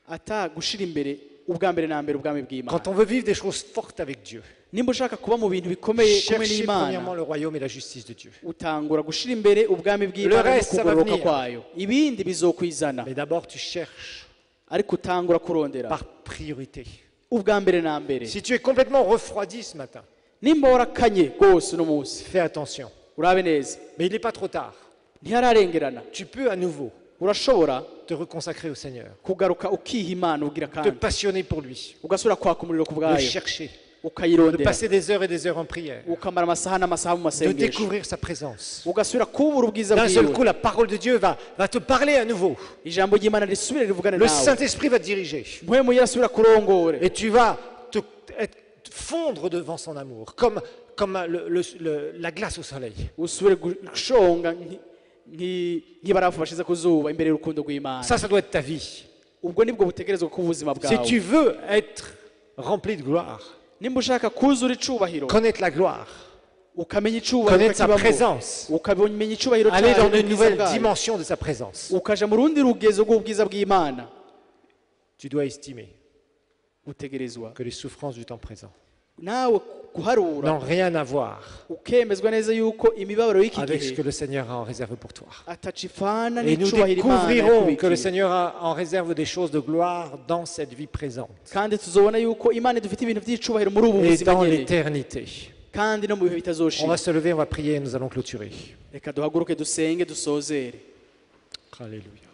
ata gushira imbere ubwa mbere na mbere ubwami Quand bw'imana. on veut vivre des choses fortes avec Dieu, nimba ushaka kuba mu bintu bikomeye kumwe cherchez n'imana, premièrement le royaume et la justice de Dieu. utangura gushira imbere ubwami Le bw'imana no reste, ça va kugororoka venir. kwayo, ibindi bizokwizana. Mais d'abord, tu cherches ariko utangura kurondera par priorité. ubwa mbere na mbere. Si tu es complètement refroidi ce matin, nimba warakanye rwose uno munsi, fais attention. urabe neza, Mais il n'est pas trop tard. ntihararengerana. Tu peux à nouveau urashobora te reconsacrer au Seigneur, kugaruka ukiha imana ugira te kandi passionner pour lui, ugasubira kwaka umuriro ku le bwayo, chercher, de ukayirondera passer des heures et des heures en prière, ukamara amasaha n'amasaha mu de masengesho découvrir sa présence. ugasubira kubura ubwiza D'un seul bwiwe coup, la parole de Dieu va te parler à nouveau. ijambo ry'Imana risubire rivugane Le nawe Saint-Esprit va te diriger. mpwemu yera asubira kurongore Et tu vas te fondre devant son amour, comme la glace au soleil. usubire gushonga nk'ibarafu bashize ku zuba imbere y'urukundo rw'Imana Ça doit être ta vie. ubwo nibwo butegerezwa kuba ubuzima Si bwawe tu veux être rempli de gloire, nimba ushaka kuzura icubahiro connaître la gloire, ukamenya icubahiro connaître sa ukakibamo présence, ukamenya icubahiro aller dans cyayo une nouvelle dimension de sa présence, ukaja mu rundi rugezo rw'ubwiza bw'Imana tu dois estimer utegerezwa que les souffrances du temps présent nawe guharura n'ont rien à voir ukemezwa neza yuko imibabaro y'iki avec ce gihe que le Seigneur a en réserve pour toi. atacifana Et nous n'icubahiro Imana découvrirons que le yakubikiye Seigneur a en réserve des choses de gloire dans cette vie présente kandi tuzobona yuko Imana dufite ibintu by'icubahiro muri ubu et buzima dans nyene l'éternité. kandi no mu bihe On bitazoshira va se lever, on va prier et nous allons clôturer. reka duhaguruke dusenge dusozere Alléluia.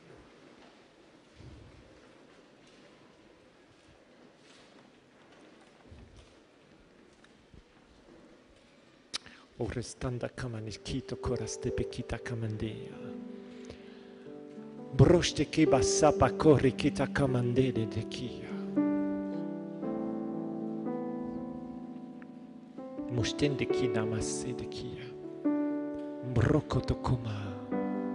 Orestanda kamanikito koraste pekita kamandeya. Brošte keba sapa kori kita kamandede dekia. Mushtende kina masse dekia. Brokoto koma.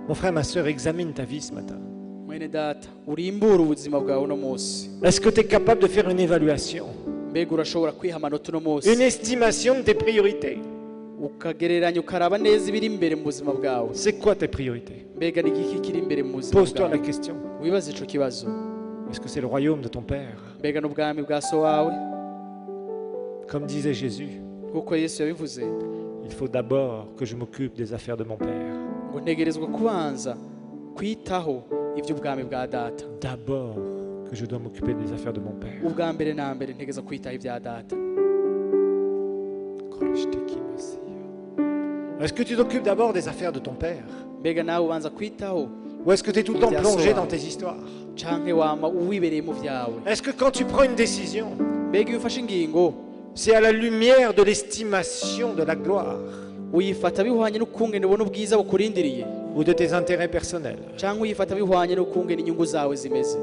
Mon frère, ma sœur, examine ta vie ce matin. mwene data urimbura ubuzima bwawe uno munsi Est-ce que tu es capable de faire une évaluation, mbega urashobora kwiha amanota uno munsi une estimation de tes priorités? ukagereranya ukaraba neza ibiri imbere mu buzima bwawe C'est quoi tes priorités? mbega ni igiki kiri imbere mu buzima Pose-toi la bwawe question. wibaze ico kibazo Est-ce que c'est le royaume de ton Père? mbega n'ubwami bwa so wawe Comme disait Jésus, nk'uko yesu yabivuze il faut d'abord que je m'occupe des affaires de mon Père. ngo ntegerezwa kubanza kwitaho iby'ubwami bwa data D'abord que je dois m'occuper des affaires de mon Père. ubwa mbere na mbere ntegeza kwitaho ibya data Est-ce que tu t'occupes d'abord des affaires de ton Père? mbega nawe ubanza kwitaho Ou est-ce que tu es tout le temps plongé dans tes histoires? canke wama uwibereye mu vyawe Est-ce que quand tu prends une décision, mbega iyo ufashe ingingo c'est à la lumière de l'estimation de la gloire uyifata bihwanye n'ukungene ubona ubwiza bukurindiriye ou de tes intérêts personnels? canke uyifata bihwanye n'ukungene inyungu zawe zimeze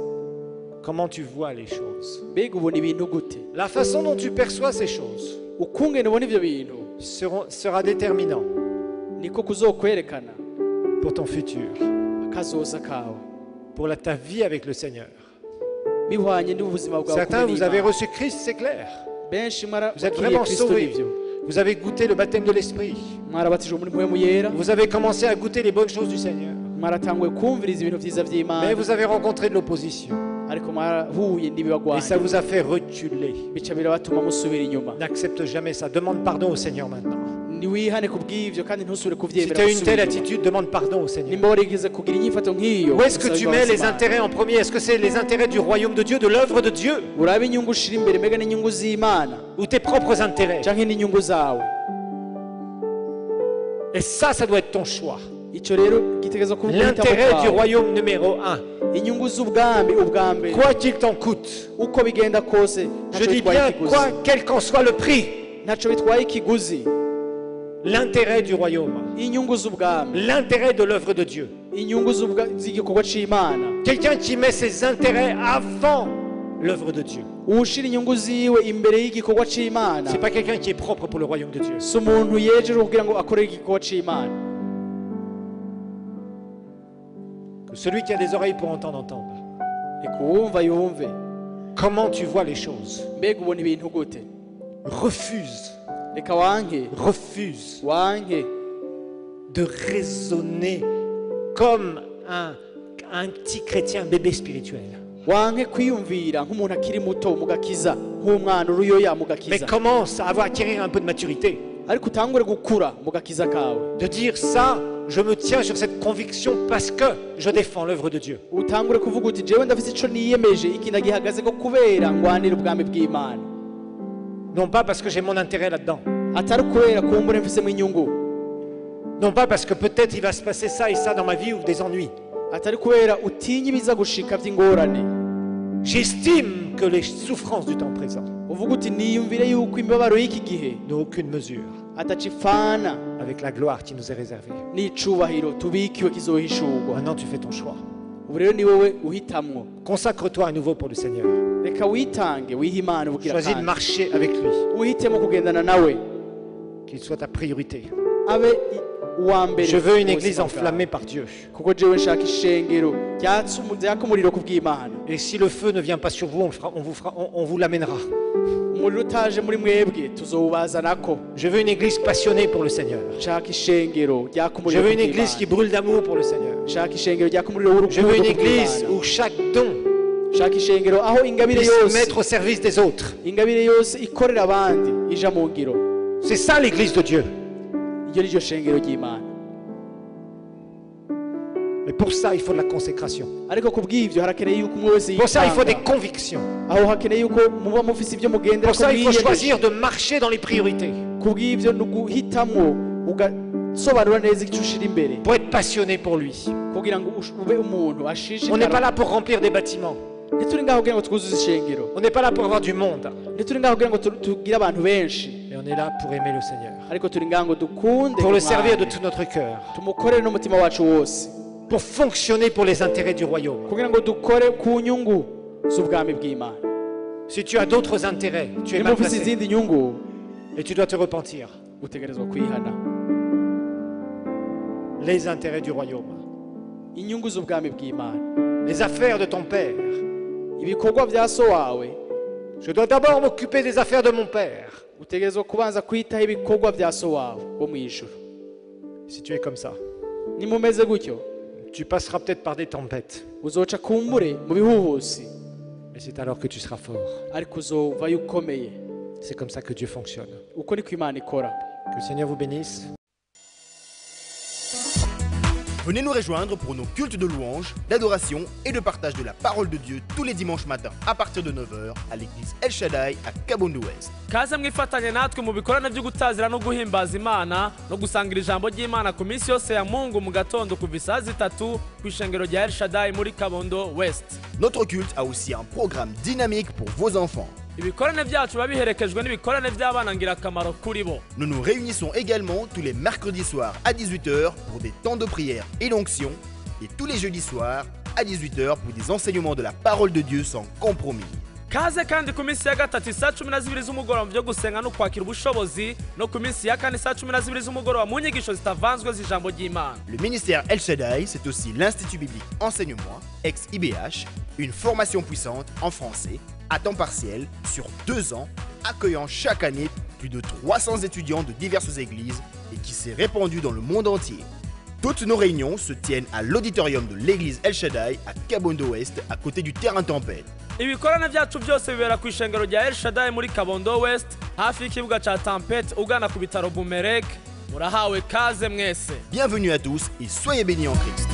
Comment tu vois les choses? mbega ubona ibintu gute La façon dont tu perçois ces choses ukungene ubona ivyo bintu sera déterminant niko kuzokwerekana pour ton futur, akazoza kawe pour ta vie avec le Seigneur. bihwanye n'ubuzima bwawe Certains, kumenya vous avez Imana. reçu Christ, c'est clair. benshi Vous êtes mwarakiriye vraiment kristo sauvés. nivyo Vous avez goûté le baptême de l'Esprit. mwarabatijwe muri mpwemu yera Vous avez commencé à goûter les bonnes choses du Seigneur. mwaratanguye kumviriza ibintu vyiza Mais vy'Imana vous avez rencontré de l'opposition. ariko mwarahuye Et ça n'ibibagwanya vous a fait reculer. bica birabatuma musubira inyuma N'accepte jamais ça. Demande pardon au Seigneur maintenant. niwihane ku bw'ivyo kandi ntusubire Si kuvyemera tu as une gusubira telle inyuma. attitude, demande pardon au Seigneur. nimba warigeze kugira inyifato nk'iyo Où est-ce que usaba tu mets imbabazi les Imana. intérêts en premier? Est-ce que c'est les intérêts du royaume de Dieu, de l'œuvre de Dieu, urabe inyungu ushira imbere mbega n'inyungu z'Imana ou tes propres intérêts? canke n'inyungu zawe Et ça doit être ton choix. ico rero gitegerezwa kuba uguhitamo L'intérêt du kwawe. royaume numéro 1, inyungu z'ubwami ubwa mbere quoi qu'il t'en coûte. uko bigenda kose Je ntaco dis bitwaye bien, ikiguzi quel qu'en soit le prix, ntaco bitwaye ikiguzi l'intérêt du royaume, inyungu z'ubwami l'intérêt de l'œuvre de Dieu. inyungu z'igikorwa c'Imana Quelqu'un qui met ses intérêts avant l'œuvre de Dieu. uwushira inyungu ziwe imbere y'igikorwa c'Imana C'est pas quelqu'un qui est propre pour le royaume de Dieu. si umuntu yejejwe kugira ngo akorere igikorwa c'Imana Que celui qui a des oreilles pour entendre, entende. reka uwumva yumve Comment tu vois les choses? mbega ubona ibintu gute Refuse, reka wanke refuse de raisonner comme un petit chrétien bébé spirituel. wanke kwiyumvira nk'umuntu akiri muto mu gakiza nk'umwana uruyoya mu Mais gakiza commence à acquérir un peu de maturité. ariko utangure gukura mu gakiza kawe De dire ça, je me tiens sur cette conviction parce que je défends l'œuvre de Dieu. utangure kuvuga uti jewe ndafite ico niyemeje iki ndagihagaze ko kubera ngwanira ubwami bw'Imana Non pas parce que j'ai mon intérêt là-dedans. atari kubera kumbure mfisemo inyungu Non pas parce que peut-être il va se passer ça et ça dans ma vie ou des ennuis. atari kubera utinya ibiza gushika vy'ingorane J'estime que les souffrances du temps présent uvuga uti niyumvire yuko imibabaro y'iki gihe n'ont aucune mesure atacifana avec la gloire qui nous est réservée. n'icubahiro tubikiwe kizohishurwa. Maintenant, tu fais ton choix. Ubu rero ni wowe uhitamwo. Consacre-toi à nouveau pour le Seigneur. Reka witange wihe Imana ubugira Choisis de kandi marcher avec lui. uhitemo kugendana nawe Qu'il soit ta priorité. abe uwa mbere. Je veux une mu église buzima bwawe. enflammée par Dieu. kuko jewe nshaka ishengero ryaka umuriro ku bw'Imana. Et si le feu ne vient pas sur vous, on vous l'amènera. Umuriro utaje muri mwebwe tuzowubazanako. Je veux une église passionnée pour le Seigneur. Nshaka ishengero ryaka Je umuriro veux ku une église qui bw'Imana. brûle d'amour pour le Seigneur. Nshaka ishengero ryaka umuriro w'urukundo Je veux une ku église bw'Imana. où chaque don Nshaka ishengero aho ingabire puisse se yose mettre au service des autres. ingabire yose ikorera abandi ija mu ngiro. C'est ça l'église de Dieu. Iryo ni ryo shengero ry'Imana. Mais pour ça, il faut de la consécration. Ariko ku bw'ivyo harakeneye yuko umwe wese Pour ça, il faut des yitanga. convictions. Aho hakeneye yuko muba mufise ibyo mugendera Pour ça, il faut mwiyemeje. choisir de marcher dans les priorités. Ku bw'ivyo ni uguhitamwo ugasobanura neza icyo ushira imbere Pour être passionné pour lui. kugira ngo ube umuntu On n'est pas ashishikara. là pour remplir des bâtiments. Ntituri ngaho kugira ngo twuzuze ishengero. On n'est pas là pour avoir du monde. Ntituri ngaho kugira ngo tugire abantu benshi. Mais on est là pour aimer le Seigneur. Ariko turi ngaho ngo dukunde Pour le Umwami. servir de tout notre cœur. Tumukorere n'umutima wacu wose. Pour fonctionner pour les intérêts du royaume. Kugira ngo dukore ku nyungu z'ubwami bw'Imana. Si tu as d'autres intérêts, tu es Niba mal ufise placé. izindi nyungu Et tu dois te repentir. utegerezwa kwihana. Les intérêts du royaume. Inyungu z'ubwami bw'Imana. Les affaires de ton père. Ibikorwa bya so wawe Je dois d'abord m'occuper des affaires de mon père. utegerezwa kubanza kwitaho ibikorwa bya so wawe wo mu ijuru. Si tu es comme ça, Nimumeze gutyo tu passeras peut-être par des tempêtes. uzoca kumbure mu bihuhusi Mais c'est alors que tu seras fort. ariko uzovayo ukomeye. C'est comme ça que Dieu fonctionne. Uko niko Imana ikora. Que le Seigneur vous bénisse. Venez nous rejoindre pour nos cultes de louange, d'adoration et de partage de la parole de Dieu tous les dimanches matins à partir de 9h à l'église El Shaddai à Kabondo West. kaze mwifatanye natwe mu bikorane byo gutazira no guhimbaza Imana no gusangira ijambo ry'Imana ku minsi yose ya Mungu mu gatondo kuva isaha 3 ku ishengero rya El Shaddai muri Kabondo West. Notre culte a aussi un programme dynamique pour vos enfants. Ibikorane byacu biba biherekejwe n'ibikorane by'abana ngirakamaro kuri bo. Nous nous réunissons également tous les mercredis soirs à 18h pour des temps de prière et d'onction et tous les jeudis soirs à 18h pour des enseignements de la parole de Dieu sans compromis. Kaze kandi ku minsi ya gatatu saa 12 z'umugoroba byo gusenga no kwakira ubushobozi no ku minsi ya kane saa 12 z'umugoroba mu nyigisho zitavanzwe z'ijambo ry'Imana. Le ministère El Shaddai, c'est aussi l'Institut biblique Enseignement, ex-IBH, une formation puissante en français, à temps partiel, sur 2 ans, accueillant chaque année plus de 300 étudiants de diverses églises et qui s'est répandu dans le monde entier. Toutes nos réunions se tiennent à l'auditorium de l'église El Shaddai à Kabondo West, à côté du terrain Tempête. Ibikorane byacu byose bibera ku ishengero rya El Shaddai muri Kabondo West hafi y'ikibuga ca Tempête ugana ku bitaro Bumerek. Murahawe kaze mwese. Bienvenue à tous et soyez bénis en Christ.